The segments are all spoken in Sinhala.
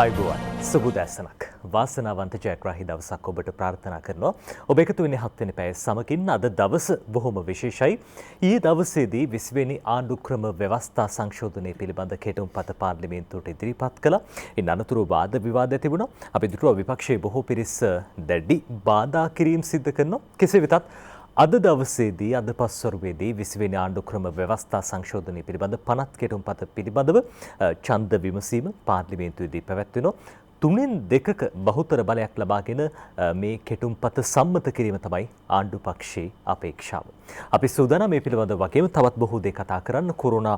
අයිබෝවන් සුබුදැසනක් වාසනාවන්ත ජයග්‍රාහී දවසක් ඔබට ප්‍රාර්ථනා කරනවා. ඔබ එකතු වෙන්නේ 7 වෙනි පැය සමගින්. අද දවස බොහොම විශේෂයි. ඊයේ දවසේදී 20 වෙනි ආණ්ඩුක්‍රම ව්‍යවස්ථා සංශෝධනය පිළිබඳ කෙටුම්පත පාර්ලිමේන්තුවට ඉදිරිපත් කළා. ඉන් අනතුරු වාද විවාද තිබුණා. අපි දුටුවා විපක්ෂයේ බොහෝ පිරිස් දැඩි බාධා කිරීම සිදු කරනවා. කෙසේ වෙතත් අද දවසේදී අද පස්වරුවේදී 20 වෙනි ආණ්ඩුක්‍රම ව්‍යවස්ථා සංශෝධනය පිළිබඳ 50 කෙටුම්පත පිළිබඳව ඡන්ද විමසීම පාර්ලිමේන්තුවේදී පැවැත්වෙනවා. 3/2ක බහුතර බලයක් ලබාගෙන මේ කෙටුම්පත සම්මත කිරීම තමයි ආණ්ඩු පක්ෂයේ අපේක්ෂාව. අපි සූදානම් මේ පිළිබඳව වගේම තවත් බොහෝ දේ කතා කරන්න. කොරෝනා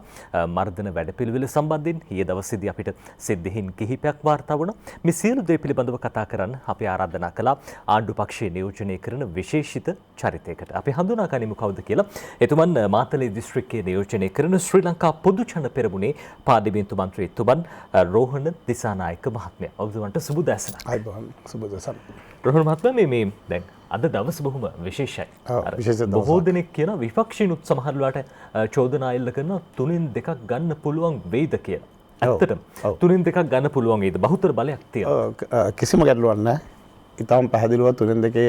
මර්ධන වැඩපිළිවෙල සම්බන්ධයෙන් ඊයේ දවසේදී අපිට සිද්ධීන් කිහිපයක් වාර්තා වුණා. මේ සියලු දේ පිළිබඳව කතා කරන්න අපි ආරාධනා කළා ආණ්ඩු පක්ෂයේ නියෝජනය කරන විශේෂිත චරිතයකට. අපි හඳුනා ගනිමු කවුද කියලා. එතුමන් මාතලේ දිස්ත්‍රික්කයේ නියෝජනය කරන ශ්‍රී ලංකා පොදු ඡන්ද පෙරමුණේ පාර්ලිමේන්තු මන්ත්‍රී එතුමන් රෝහණ දිසානායක මහත්මයා. ඔබතුමන්ට සුබ දැසනක්. අයිබෝන් සුබ දැසනක්. රෝහණ මහත්මයා මේ දැන් අද දවස බොහොම විශේෂයි. බොහෝ දෙනෙක් කියන විපක්ෂිනුත් සමහරලාට චෝදනා එල්ල කරන 3/2ක් ගන්න පුළුවන් වෙයිද කියලා. ඇත්තටම 3/2ක් ගන්න පුළුවන් වේද? බහුතර බලයක් තියෙනවා. කිසිම ගැටලුවක් නැහැ. ඊටම පැහැදිලිව 3/2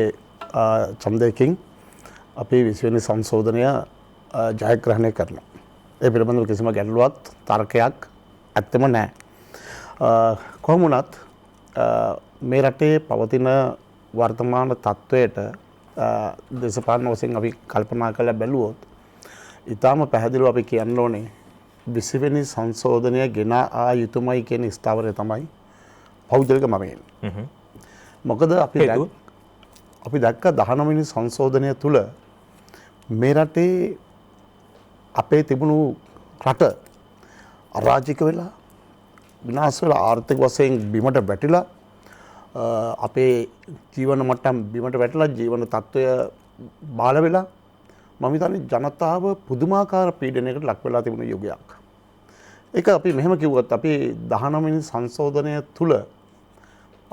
ඡන්දයකින් අපි 20 වෙනි සංශෝධනය ජයග්‍රහණය කරනවා. ඒ පිළිබඳව කිසිම ගැටලුවක් තර්කයක් ඇත්තම නැහැ. කොහොම වුණත් මේ රටේ පවතින වර්තමාන තත්ත්වයට දේශපාලන වශයෙන් අපි කල්පනා කරලා බැලුවොත් ඊටාම පැහැදිලිව අපි කියන්න ඕනේ 20 වෙනි සංශෝධනය ගෙන ආ යුතුමයි කියන ස්ථාවරය තමයි පෞද්ගලික මමයෙන්. මොකද අපි දැක්ක 19 වෙනි සංශෝධනය තුල මේ රටේ අපේ තිබුණු රට අරාජික වෙලා විනාශ වෙලා ආර්ථික වශයෙන් බිමට වැටිලා අපේ ජීවන මට්ටම් බිමට වැටලා ජීවන තත්ත්වය බාල වෙලා මම හිතන්නේ ජනතාව පුදුමාකාර පීඩනයකට ලක් වෙලා තිබුණ යුගයක්. ඒක අපි මෙහෙම කිව්වොත් අපි 19 වෙනි සංශෝධනය තුල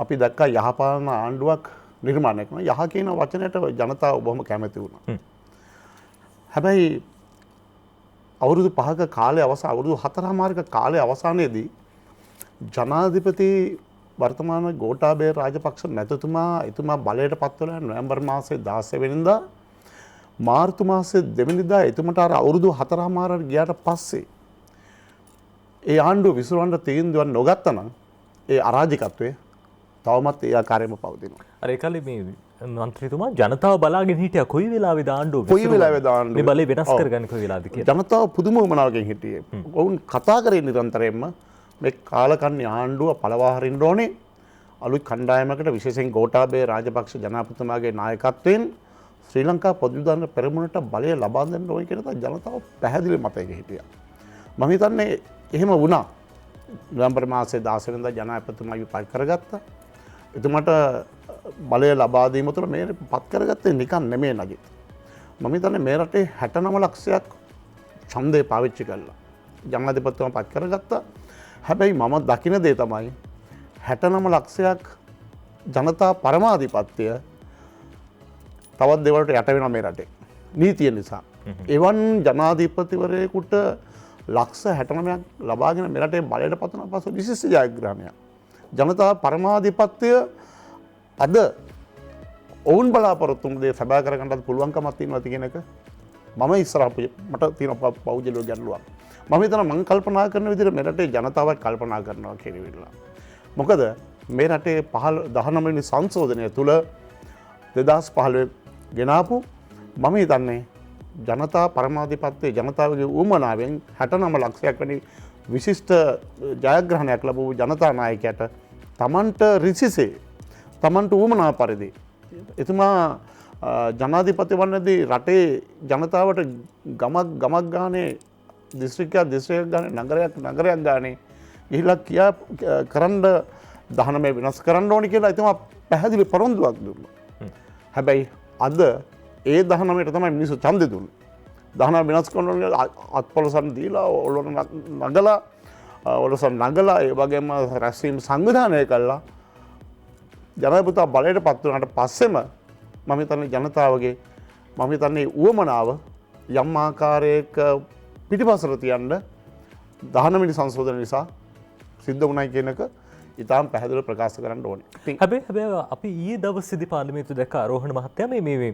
අපි දැක්කා යහපාලන ආණ්ඩුවක් නිර්මාණය කරනවා. යහ කියන වචනයට ජනතාව බොහොම කැමති වුණා. හැබැයි අවුරුදු 5ක කාලය අවසන් අවුරුදු 4මාරක කාලය අවසානයේදී ජනාධිපති වර්තමාන ගෝඨාභය රාජපක්ෂ එතුමා බලයට පත් වෙලා නොවැම්බර් මාසයේ 16 වෙනිදා මාර්තු මාසයේ 2 වෙනිදා එතුමට අර අවුරුදු 4මාරක් ගියාට පස්සේ ඒ ආණ්ඩුව විසිරවන්න තීන්දුවක් නොගත්තා නම් ඒ අරාජිකත්වය තවමත් ඒ ආකාරයෙන්ම පවතිනවා. අර ඒ කාලේ මේ මන්ත්‍රීතුමා ජනතාව බලාගෙන හිටියා කොයි වෙලාවෙද ආණ්ඩුව මේ බලය වෙනස් කරගන්නේ කොයි වෙලාවද කියලා. ජනතාව පුදුම උමනාවකින් හිටියේ. වුන් කතා කරේ නිරන්තරයෙන්ම මේ කාලකන්ණි ආණ්ඩුව පළවා හරින්න ඕනේ. අලුත් කණ්ඩායමකට විශේෂයෙන් ගෝඨාභය රාජපක්ෂ ජනාධිපතිතුමාගේ නායකත්වයෙන් ශ්‍රී ලංකා පොදු දාන පෙරමුණට බලය ලබා දෙන්න ඕනේ කියන ජනතාව පැහැදිලි මතයක හිටියා. මම හිතන්නේ එහෙම වුණා. නොවැම්බර් මාසයේ 16 වෙනිදා ජනාධිපතිතුමා විපත් කරගත්තා. එතුමාට බලය ලබා දීම තුළ මේ පත් කරගත්තේ නිකන් නෙමෙයි නගිත්. මම හිතන්නේ මේ රටේ 69 ලක්ෂයක් ඡන්දේ පාවිච්චි කළා. ජනාධිපතිතුමා පත් කරගත්තා. හැබැයි මම දකින දේ තමයි 69 ලක්ෂයක් ජනතා පරමාධිපත්‍ය තවත් දේවල්ට යට වෙනවා මේ රටේ නීතිය නිසා. එවන් ජනාධිපතිවරයෙකුට ලක්ෂ 69ක් ලබාගෙන මේ රටේ බලයට පත් වුණා පස්සේ විශේෂ ජයග්‍රහණයක්. ජනතා පරමාධිපත්‍ය අද ඔවුන් බලාපොරොත්තු වුණු දේ සබා කරගන්නත් පුළුවන්කමක් තියෙනවා කියන එක මම ඉස්සරහ මට තියෙන පෞද්ගලික ගැටලුවක්. මම හිතනවා මම කල්පනා කරන විදිහට මේ රටේ ජනතාවත් කල්පනා කරනවා කියලා. මොකද මේ රටේ 19 වෙනි සංශෝධනය තුල 2015 ගෙනාපු මම හිතන්නේ ජනතා පරමාධිපත්‍ය ජනතාවගේ උවමනාවෙන් 69 ලක්ෂයක් වැනි විශිෂ්ට ජයග්‍රහණයක් ලැබුව ජනතා නායකයට තමන්ට රිසිසේ තමන්ට උවමනා පරිදි එතුමා ජනාධිපති වන්නේදී රටේ ජනතාවට ගමක් ගානේ දිස්ත්‍රික්කයක් ගානේ නගරයක් ගානේ ගිහිලා කියා කරන්න 19 වෙනස් කරන්න ඕනි කියලා එතුමා පැහැදිලි පොරොන්දුවක් දුන්නා. හැබැයි අද ඒ 19ට තමයි මිනිස්සු ඡන්දෙ දුන්නේ. 19 වෙනස් කරනවා අත්පොලසන් දීලා ඔලොසන් නගලා ඒ වගේම රැස්වීම සංවිධානය කළා. ජනාධිපතිතුමා බලයට පත් වුණාට පස්සෙම මම හිතන්නේ ජනතාවගේ මම හිතන්නේ උවමනාව යම් ආකාරයක පිටිපසට තියන්න 19 වෙනි සංශෝධන නිසා සිද්ධ වුණයි කියන එක ඉතාම පැහැදිලිව ප්‍රකාශ කරන්න ඕනේ. හැබැයි අපි ඊයේ දවසේදී පාර්ලිමේන්තුව දැක්ක ආරෝහණ මහත්තයා මේ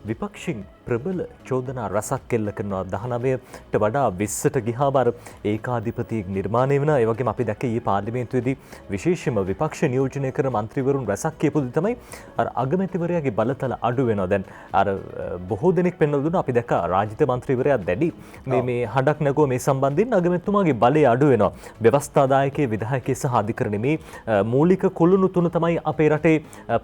විපක්ෂින් ප්‍රබල චෝදනා රසක් එල්ල කරනවා 19ට වඩා 20ට ගිහාම අර ඒකාධිපතියෙක් නිර්මාණය වෙනවා. ඒ වගේම අපි දැක්කේ ඊයේ පාර්ලිමේන්තුවේදී විශේෂම විපක්ෂ නියෝජනය කරන മന്ത്രിවරුන් රසක් කියපු දේ තමයි අර අගමැතිවරයාගේ බලතල අඩු වෙනවා. දැන් අර බොහෝ දෙනෙක් පෙන්වලා දුන්නා අපි දැක්ක රාජිත മന്ത്രിවරයා දැඩි මේ හඬක් නැගුව මේ සම්බන්ධයෙන් අගමැතිතුමාගේ බලය අඩු වෙනවා. ව්‍යවස්ථාදායකයේ විධායකයේ සහ අධිකරණයේ මේ මූලික කුළුණු තුන තමයි අපේ රටේ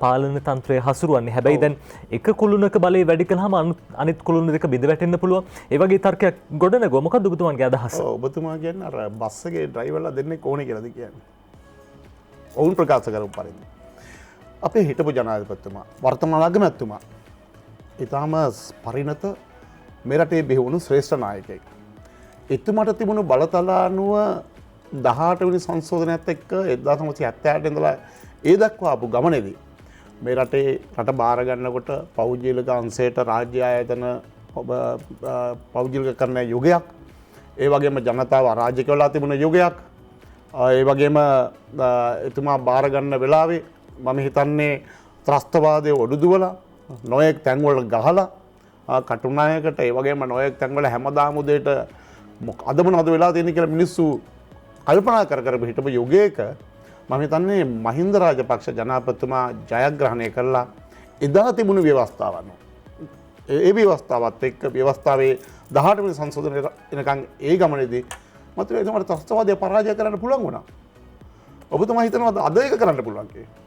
පාලන තන්ත්‍රය හසුරුවන්නේ. හැබැයි දැන් එක කුළුණක බලය වැඩි කළාම අනිත් කුළුණු දෙක බිඳ වැටෙන්න පුළුවන්. ඒ වගේ තර්කයක් ගොඩනගුවා. මොකද්ද ඔබතුමාගේ අදහස? ඔබතුමා කියන්නේ අර බස් එකේ ඩ්‍රයිවර්ලා දෙන්නේ කොහොනේ කියලාද කියන්නේ. ඔවුන් ප්‍රකාශ කරපු පරිදි. අපේ හිටපු ජනාධිපතිතුමා වර්තමාන අගමැතිතුමා ඊටාම පරිණත මේ රටේ බිහිවුණු ශ්‍රේෂ්ඨ නායකයෙක්. එතුමාට තිබුණු බලතල අනුව 18 වෙනි සංශෝධනයත් එක්ක 1978 ඉඳලා ඒ දක්වා ආපු ගමනේදී මේ රටේ රට බාර ගන්නකොට පෞද්ගලික අංශයට රාජ්‍ය ආයතන පෞද්ගලික කරන යුගයක්, ඒ වගේම ජනතාව අරාජික වෙලා තිබුණ යුගයක්, ඒ වගේම එතුමා බාර ගන්න වෙලාවේ මම හිතන්නේ ත්‍රස්තවාදයේ ඔඩුදුවලා නොයෙක් තැන්වල ගහලා කටුනායකට ඒ වගේම නොයෙක් තැන්වල හැමදාම උදේට අද මොනවද වෙලා තියෙන්නේ කියලා මිනිස්සු කල්පනා කර හිටපු යුගයක මම හිතන්නේ මහින්ද රාජපක්ෂ ජනාධිපතිතුමා ජයග්‍රහණය කළා එදා තිබුණු ව්‍යවස්ථාවන්. ඒ ව්‍යවස්ථාවත් එක්ක ව්‍යවස්ථාවේ 18 වෙනි සංශෝධනය එනකන් ඒ ගමනේදී මත එතුමාට ත්‍රස්තවාදය පරාජය කරන්න පුළුවන් වුණා. ඔබතුමා හිතනවාද අද ඒක කරන්න පුළුවන් කියලා?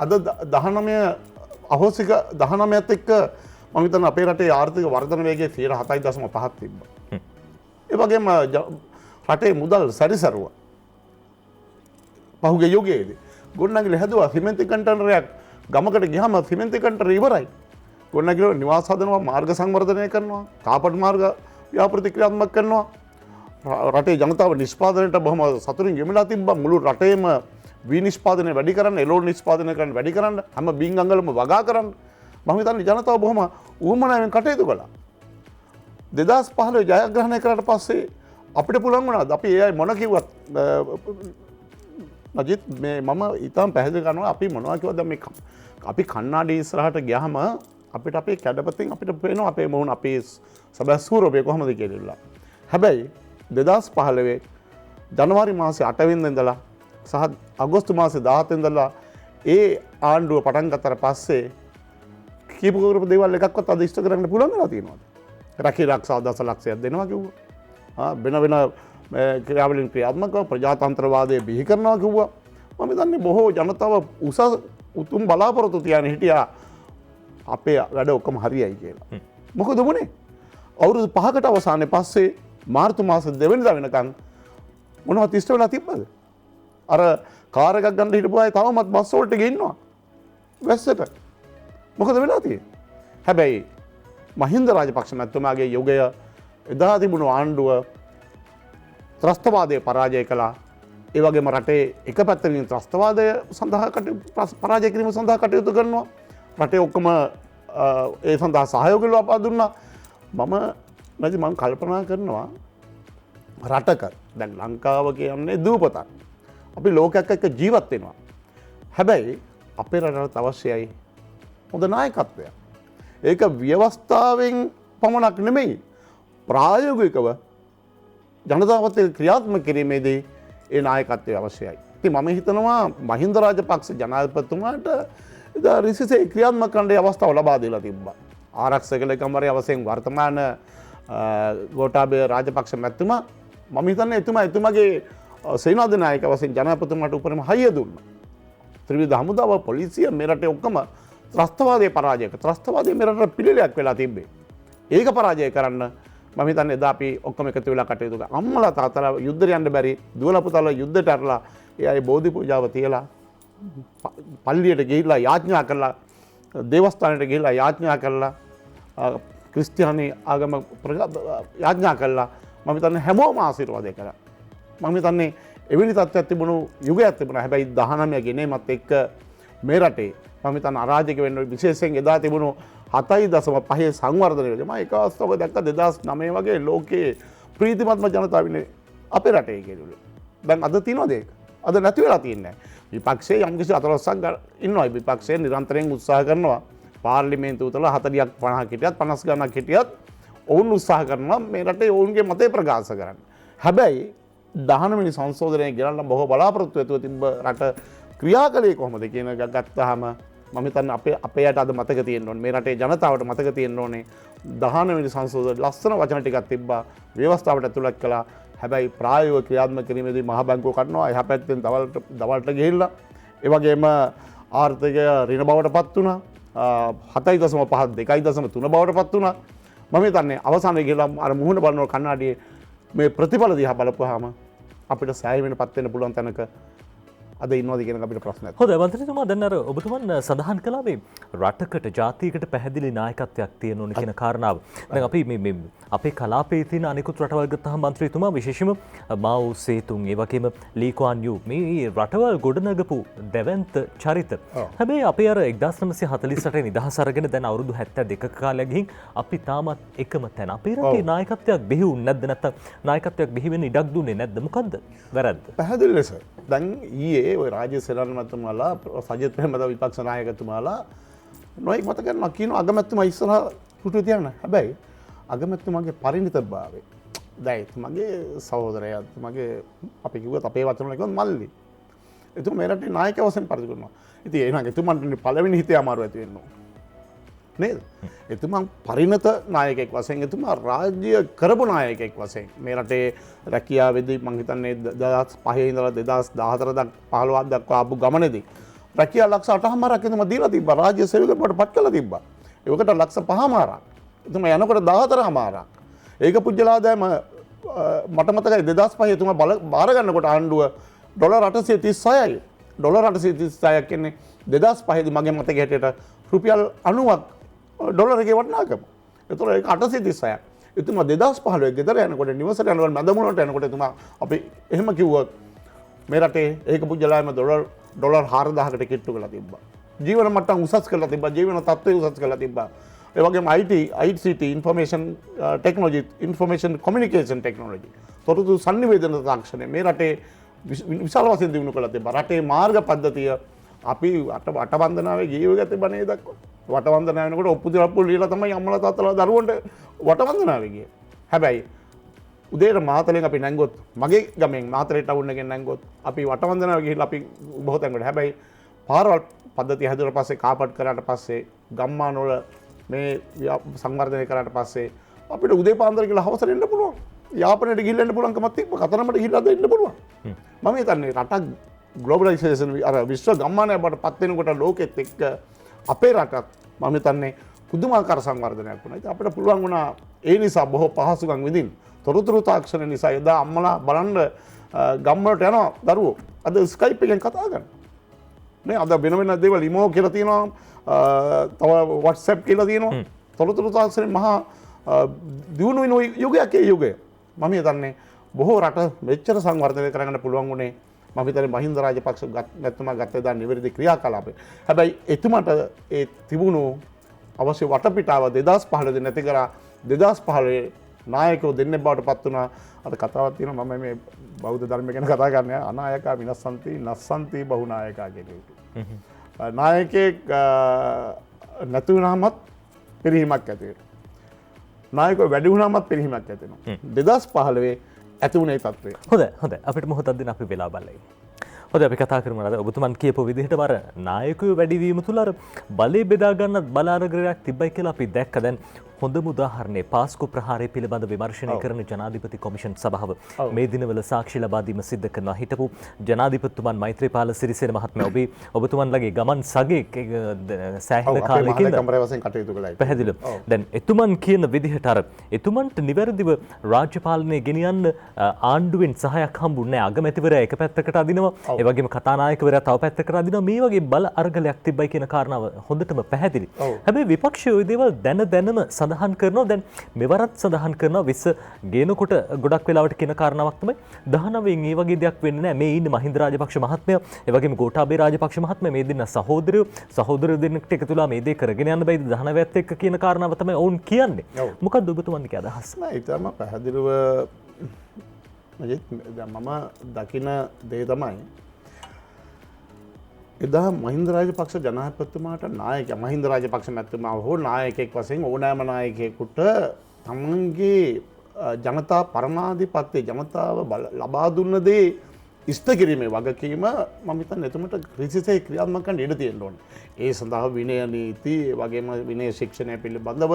අද 19 අහෝසික 19ත් එක්ක මම හිතන්නේ අපේ රටේ ආර්ථික වර්ධන වේගය 7.5 තිබ්බා. ඒ වගේම රටේ මුදල් සැරිසරුවා. පහුගිය යුගයේදී ගොඩනැගිලි හැදුවා. සිමෙන්ති කන්ටේනරයක් ගමකට ගියාම සිමෙන්ති කන්ටේනර ඉවරයි. ගොඩනැගිලි නිවාස හදනවා, මාර්ග සංවර්ධනය කරනවා, කාපට් මාර්ග ව්‍යාපෘති ක්‍රියාත්මක කරනවා. රටේ ජනතාව නිෂ්පාදනයට බොහොම සතුටින් ගෙමිලා තිබ්බා. මුළු රටේම වී නිෂ්පාදනය වැඩි කරන්න, එළවලු නිෂ්පාදනය කරන්න වැඩි කරන්න, හැම බින් අංගලම වගා කරන්න. මම හිතන්නේ ජනතාව බොහොම උවමනාවෙන් කටයුතු කළා. 2015 ජයග්‍රහණය කරාට පස්සේ අපිට පුළුවන් වුණාද? අපි ඒ අය මොන කිව්වත් නජිත් මේ මම ඊටම පැහැදිලි කරනවා අපි මොනවා කිව්වද මේ අපි කන්නාඩි ඉස්සරහට ගියාම අපිට අපේ කැඩපතින් අපිට පේනවා අපේ මොහොන අපේ සබැස්වරෝබේ කොහොමද කියලා. හැබැයි 2015 ජනවාරි මාසේ 8 වෙනිදා ඉඳලා සහ අගෝස්තු මාසේ 17 ඉඳලා ඒ ආණ්ඩුව පටන් ගත්තට පස්සේ කීප කරපු දේවල් එකක්වත් අද ඉෂ්ට කරන්න පුළුවන් වෙලා තියෙනවද? රැකී ආරක්ෂා දසලක්ෂයක් දෙනවා කිව්වා. වෙන වෙන ක්‍රියාවලින් ක්‍රියාත්මක ප්‍රජාතන්ත්‍රවාදය බිහි කරනවා කිව්වා. මම හිතන්නේ බොහෝ ජනතාව උතුම් බලාපොරොත්තු තියාගෙන හිටියා අපේ වැඩ ඔක්කොම හරියයි කියලා. මොකද වුණේ? අවුරුදු 5කට අවසානයේ පස්සේ මාර්තු මාස 2 වෙනිදා වෙනකන් මොනවද ඉෂ්ට වෙලා තිබ්බද? අර කාර් එකක් ගන්න හිටපු අය තවමත් බස් වලට ගිහින්නවා. වැස්සට. මොකද වෙලා තියෙන්නේ? හැබැයි මහින්ද රාජපක්ෂ මැතිතුමාගේ යුගය එදා තිබුණු ආණ්ඩුව ත්‍රස්තවාදය පරාජය කළා. ඒ වගේම රටේ එක පැත්තකින් ත්‍රස්තවාදය සඳහා පරාජය කිරීම සඳහා කටයුතු කරනවා. රටේ ඔක්කොම ඒ සඳහා සහයෝගය ලබා දුන්නා. මම කල්පනා කරනවා රටක දැන් ලංකාව කියන්නේ දූපතක්. අපි ලෝකයක් එක්ක ජීවත් වෙනවා. හැබැයි අපේ රටට අවශ්‍යයි හොඳ නායකත්වයක්. ඒක ව්‍යවස්ථාවෙන් පමණක් නෙමෙයි ප්‍රායෝගිකව ජනතාවත් එක්ක ක්‍රියාත්මක කිරීමේදී ඒ නායකත්වය අවශ්‍යයි. ඉතින් මම හිතනවා මහින්ද රාජපක්ෂ ජනාධිපතිතුමාට එදා රිසිසේ ක්‍රියාත්මක කරන්න අවස්ථාව ලබා දීලා තිබ්බා. ආරක්ෂක ලේකම්වරයා වශයෙන් වර්තමාන ගෝඨාභය රාජපක්ෂ මැතිතුමා මම හිතන්නේ එතුමාගේ සේනාධි නායක වශයෙන් ජනාධිපතිතුමාට උපරිම හයිය දුන්නා. ත්‍රිවිධ හමුදාව පොලිසිය මේ රටේ ඔක්කොම ත්‍රස්තවාදයේ පරාජයක ත්‍රස්තවාදයේ මේ රටට පිළිලයක් වෙලා තිබ්බේ. ඒක පරාජය කරන්න මම හිතන්නේ එදා අපි ඔක්කොම එකතු වෙලා කටයුතු කරා. අම්මලා තාත්තලා යුද්ධයට යන්න බැරි දුවලා පුතාලා යුද්ධයට අරලා ඒ අය බෝධි පූජාව තියලා පල්ලියට ගිහිල්ලා යාඥා කළා, දේවස්ථානයට ගිහිල්ලා යාඥා කළා, ක්‍රිස්තියානි ආගම යාඥා කළා. මම හිතන්නේ හැමෝම ආශිර්වාදය කළා. මම හිතන්නේ එවැනි තත්ත්වයක් තිබුණු යුගයක් තිබුණා. හැබැයි 19 ගෙනීමත් එක්ක මේ රටේ මම හිතන්නේ අරාජික වෙන්න විශේෂයෙන් එදා තිබුණු 7.5 සංවර්ධනය වෙනවා. මම එක අවස්ථාවක දැක්ක 2009 වගේ ලෝකයේ ප්‍රීතිමත්ම ජනතාව ඉන්නේ අපේ රටේ කියලා. දැන් අද තියෙනවද ඒක? අද නැති වෙලා තියෙන්නේ. විපක්ෂයේ යම්කිසි අතලොස්සක් ඉන්නවා. විපක්ෂය නිරන්තරයෙන් උත්සාහ කරනවා. පාර්ලිමේන්තුව තුළ 40ක් 50ක් හිටියත් 50 ගණනක් හිටියත් ඔවුන් උත්සාහ කරනවා මේ රටේ ඔවුන්ගේ මතය ප්‍රකාශ කරන්න. හැබැයි 19 වෙනි සංශෝධනය ගෙනල්ලා බොහෝ බලාපොරොත්තු ඇතුව තිබ්බ රට ක්‍රියා කළේ කොහොමද කියන එක ගත්තාම මම හිතන්නේ අපේ යට අද මතක තියෙන්න ඕනේ. මේ රටේ ජනතාවට මතක තියෙන්න ඕනේ 19 වෙනි සංශෝධන ලස්සන වචන ටිකක් තිබ්බා. ව්‍යවස්ථාවට ඇතුළත් කළා. හැබැයි ප්‍රායෝගික ක්‍රියාත්මක කිරීමේදී මහ බැංකුව කඩනවා. එහා පැත්තෙන් දවල්ට ගිහිල්ලා ඒ වගේම ආර්ථිකය ඍණ බවට පත් වුණා. 7.5 2.3 බවට පත් වුණා. මම හිතන්නේ අවසානයේ ගිහලා අර මුහුණ බලන කණ්ණාඩියේ මේ ප්‍රතිඵල දිහා බලපුවාම අපිට සෑහීමකටපත් වෙන්න පුළුවන් තැනක අද ඉන්නවද කියන අපිට ප්‍රශ්නයක්. හොඳයි මන්ත්‍රීතුමා දැන් අර ඔබතුමන් සඳහන් කළා මේ රටකට ජාතියකට පැහැදිලි නායකත්වයක් තියෙන්න ඕන කියන කාරණාව. දැන් අපි මේ අපේ කලාපයේ තියෙන අනිකුත් රටවල් ගත්තාම මන්ත්‍රීතුමා විශේෂයෙන්ම මාව් සේතුන් ඒ වගේම ලී කුවාන් යූ මේ රටවල් ගොඩනගපු දැවැන්ත චරිත. හැබැයි අපි අර 1948 නිදහස අරගෙන දැන් අවුරුදු 72ක කාලයක් ගිහින් අපි තාමත් එකම තැන. අපේ රටේ නායකත්වයක් බිහි වුනේ නැද්ද නැත්නම් නායකත්වයක් බිහි වෙන්න ඉඩක් දුන්නේ නැද්ද මොකද්ද වැරද්ද? පැහැදිලි ලෙස දැන් ඊයේ ඔය රාජ්‍ය සේනාධිපති මැතිතුමාලා සජිත් ප්‍රේමදාස විපක්ෂ නායකතුමාලා නොයෙක් මත කරනවා කියන අගමැතිතුමා ඉස්සරහ පුටුවේ තියන්න. හැබැයි අගමැතිතුමාගේ පරිණිතභාවය දැන් එතුමාගේ සහෝදරයා එතුමාගේ අපි කිව්වත් අපේ වචන වල කිව්වොත් මල්ලි. එතුමා මේ රටේ නායක වශයෙන් පරිදි කරනවා. ඉතින් ඒ නම් එතුමාට පළවෙනි හිතේ අමාරු ඇති වෙන්න ඕන. නේද? එතුමා පරිණත නායකයෙක් වශයෙන් එතුමා රාජ්‍ය කරපු නායකයෙක් වශයෙන් මේ රටේ රැකියාවේදී මම හිතන්නේ 2005 ඉඳලා 2014 15 දක්වා ආපු ගමනේදී රැකියා ලක්ෂ 8මාරක් එතුමා දීලා තිබ්බා. රාජ්‍ය සේවකයෙකුට පත් කළා තිබ්බා. ඒකට ලක්ෂ 5මාරක්. එතුමා යනකොට 14මාරක්. ඒක පුජ්‍යලාදායම මට මතකයි 2005 එතුමා බාර ගන්නකොට ආණ්ඩුව ඩොලර් 836යි. ඩොලර් 836ක් කියන්නේ 2005 දී මගේ මතකයේ හැටියට රුපියල් 90ක් ඩොලර් එකේ වටිනාකම. ඒතර ඒක 836ක්. එතුමා 2015 ගෙදර යනකොට නිවසට යනකොට මැදමුණට යනකොට එතුමා අපි එහෙම කිව්වොත් මේ රටේ ඒක පුජ්‍යලායම ඩොලර් 4000කට කිට්ටු කරලා තිබ්බා. ජීවන මට්ටම් උසස් කරලා තිබ්බා. ජීවන තත්ත්වය උසස් කරලා තිබ්බා. ඒ වගේම ICT information technology information communication technology තොරතුරු සංනිවේදන තාක්ෂණය මේ රටේ විශාල වශයෙන් දිනු කරලා තිබ්බා. රටේ මාර්ග පද්ධතිය අපි වටවන්දනාවේ ගියව ගත්තේ බණේ දක්වා. වටවන්දනාව වෙනකොට ඔප්පු දිරප්පු ලියලා තමයි අම්මලා තාත්තලා දරුවන්ට වටවන්දනාවේ ගියේ. හැබැයි උදේට මාතලෙන් අපි නැංගොත් මගේ ගමෙන් මාතලේ ටවුන් එකෙන් නැංගොත් අපි වටවන්දනාවේ ගිහිල්ලා අපි බොහෝ තැන්වල හැබැයි පාරවල් පද්ධතිය හැදුවට පස්සේ කාපට් කරාට පස්සේ ගම්මාන වල මේ සංවර්ධනය කරාට පස්සේ අපිට උදේ පාන්දර කියලා හවසට එන්න පුළුවන්. යාපනයට ගිහිල්ලා එන්න පුළුවන්කමක් තිබ්බ. කතරමට ගිහිල්ලා එන්න පුළුවන්. මම හිතන්නේ රටක් ග්ලෝබලයිසේෂන් අර විශ්ව ගම්මානය බවට පත් වෙනකොට ලෝකෙත් එක්ක අපේ රටත් මම හිතන්නේ පුදුමාකාර සංවර්ධනයක් වුණා. ඉතින් අපිට පුළුවන් වුණා ඒ නිසා බොහෝ පහසුකම් විඳින්න. තොරතුරු තාක්ෂණ නිසා එදා අම්මලා බලන්න ගම් වලට යනවා දරුවෝ. අද ස්කයිප් එකෙන් කතා කරනවා. නේ අද වෙන වෙන දේවල් ඉමෝ කියලා තියෙනවා. තව WhatsApp කියලා තියෙනවා. තොරතුරු තාක්ෂණය මහා දියුණු වෙන යුගයක් ඒ යුගය. මම හිතන්නේ බොහෝ රට මෙච්චර සංවර්ධනය කරගන්න පුළුවන් වුණේ මම හිතන්නේ මහින්ද රාජපක්ෂ මැතිතුමා ගත්ත දා නිවැරදි ක්‍රියාකලාපේ. හැබැයි එතුමාට ඒ තිබුණු අවශ්‍ය වටපිටාව 2015 දී නැති කරා 2015 නායකයෝ දෙන්නේ බවට පත් වුණා. අද කතාවක් තියෙනවා මම මේ බෞද්ධ ධර්ම ගැන කතා කරන්නේ අනායකා විනස්සන්ති නස්සන්ති බහුනායකා කියන එක. නායකයෙක් නැති වුණාමත් පිරිහීමක් ඇති වෙනවා. නායකයෝ වැඩි වුණාමත් පිරිහීමක් ඇති වෙනවා. 2015 ඇති වුණේ තත්ත්වය. හොඳයි අපිට මොහොතක් දෙන්න අපි වෙලා බලයි. හොඳයි අපි කතා කරමු අද ඔබතුමන් කියපු විදිහට වර නායකයෝ වැඩිවීම තුල අර බලය බෙදා ගන්නත් බල අරගලයක් තිබ්බයි කියලා අපි දැක්ක. දැන් හොඳම උදාහරණය පාස්කු ප්‍රහාරය පිළිබඳ විමර්ශනය කරන ජනාධිපති කොමිෂන් සභාව මේ දිනවල සාක්ෂි ලබා දීම සිද්ධ කරනවා. හිටපු ජනාධිපතිතුමන් මෛත්‍රීපාල සිරිසේන මහත්මයා ඔබතුමන්ලගේ ගමන් සගේ සෑහෙන කාලයකින් කමරේ කටයුතු කළා. පැහැදිලිව. දැන් එතුමන් කියන විදිහට අර එතුමන්ට නිවැරදිව රාජ්‍ය පාලනය ගෙනියන්න ආණ්ඩුවෙන් සහයක් හම්බුන්නේ නැහැ. අගමැතිවරයා එක පැත්තකට අදිනවා. ඒ වගේම කතානායකවරයා තව පැත්තකට අදිනවා. මේ වගේ බල අරගලයක් තිබ්බයි කියන කාරණාව හොඳටම පැහැදිලි. හැබැයි විපක්ෂයේ ওই දේවල් දැනම සඳහන් කරනවා. දැන් මෙවරත් සඳහන් කරනවා විස ගේනකොට ගොඩක් වෙලාවට කියන කාරණාවක් තමයි 19න් මේ වගේ දෙයක් වෙන්නේ නැහැ. මේ ඉන්නේ මහින්ද රාජපක්ෂ මහත්මයා, ඒ වගේම ගෝඨාභය රාජපක්ෂ මහත්මයා මේ දෙන්න සහෝදරයෝ දෙන්නෙක්ට එකතුලා මේ දේ කරගෙන යන්න බෑද 19ත් එක්ක කියන කාරණාව තමයි ඔවුන් කියන්නේ. මොකක්ද ඔබතුමන්ගේ අදහස? නෑ ඊටම පැහැදිලිව මම දකින දේ තමයි එදා මහින්ද රාජපක්ෂ ජනාධිපතිතුමාට නායකයා මහින්ද රාජපක්ෂ මැතිතුමා හෝ නායකයෙක් වශයෙන් ඕනෑම නායකයෙකුට තමන්ගේ ජනතා පරමාධිපත්‍ය ජනතාව ලබා දුන්න දේ ඉෂ්ට කිරීමේ වගකීම මම හිතන්නේ එතුමට ක්‍රිසිසේ ක්‍රියාත්මක කරන්න ඉඩ තියෙන්න ඕනේ. ඒ සඳහා විනය නීති වගේම විනය ශික්ෂණය පිළිබඳව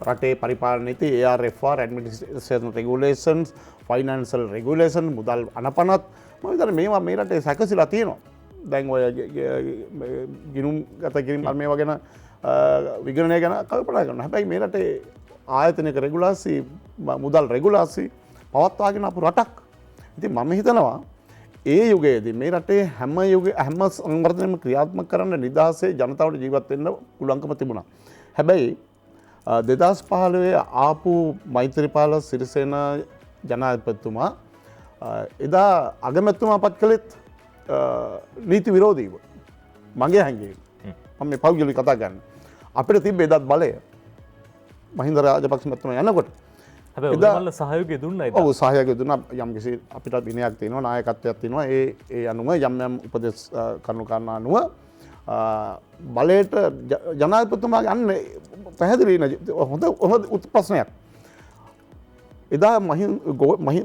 රටේ පරිපාලන නීති ARFR administration regulations financial regulation මුදල් අනපනත් මම හිතන්නේ මේවා මේ රටේ සැකසීලා තියෙනවා. දැන් ඔය ගිනුම් ගත කිරීම මේ වගේ විගණනය ගැන කල්පනා කරනවා. හැබැයි මේ රටේ ආයතනික රෙගුලාසි මුදල් රෙගුලාසි පවත්වාගෙන අපු රටක්. ඉතින් මම හිතනවා ඒ යුගයේදී මේ රටේ හැම සංවර්ධනයක්ම ක්‍රියාත්මක කරන්න නිදහසේ ජනතාවට ජීවත් වෙන්න පුළුවන්කම තිබුණා. හැබැයි 2015 ආපු මෛත්‍රීපාල සිරිසේන ජනාධිපතිතුමා එදා අගමැතිතුමා පත් කළෙත් නීති විරෝධීව මගේ හැඟීම. මම මේ පෞද්ගලික කතා ගන්න. අපිට තිබ්බේ එදත් බලය මහින්ද රාජපක්ෂ මැතිතුමා යනකොට හැබැයි ඔයාලා සහයෝගය දුන්නා ඒක. ඔව් සහයෝගය දුන්නා. යම්කිසි අපිට විනයක් තියෙනවා නායකත්වයක් තියෙනවා. ඒ අනුව යම් උපදෙස් කරුණු කාරණා අනුව බලයට ජනාධිපතිතුමාගේ අන්න පැහැදිලි හොඳ ප්‍රශ්නයක්. එදා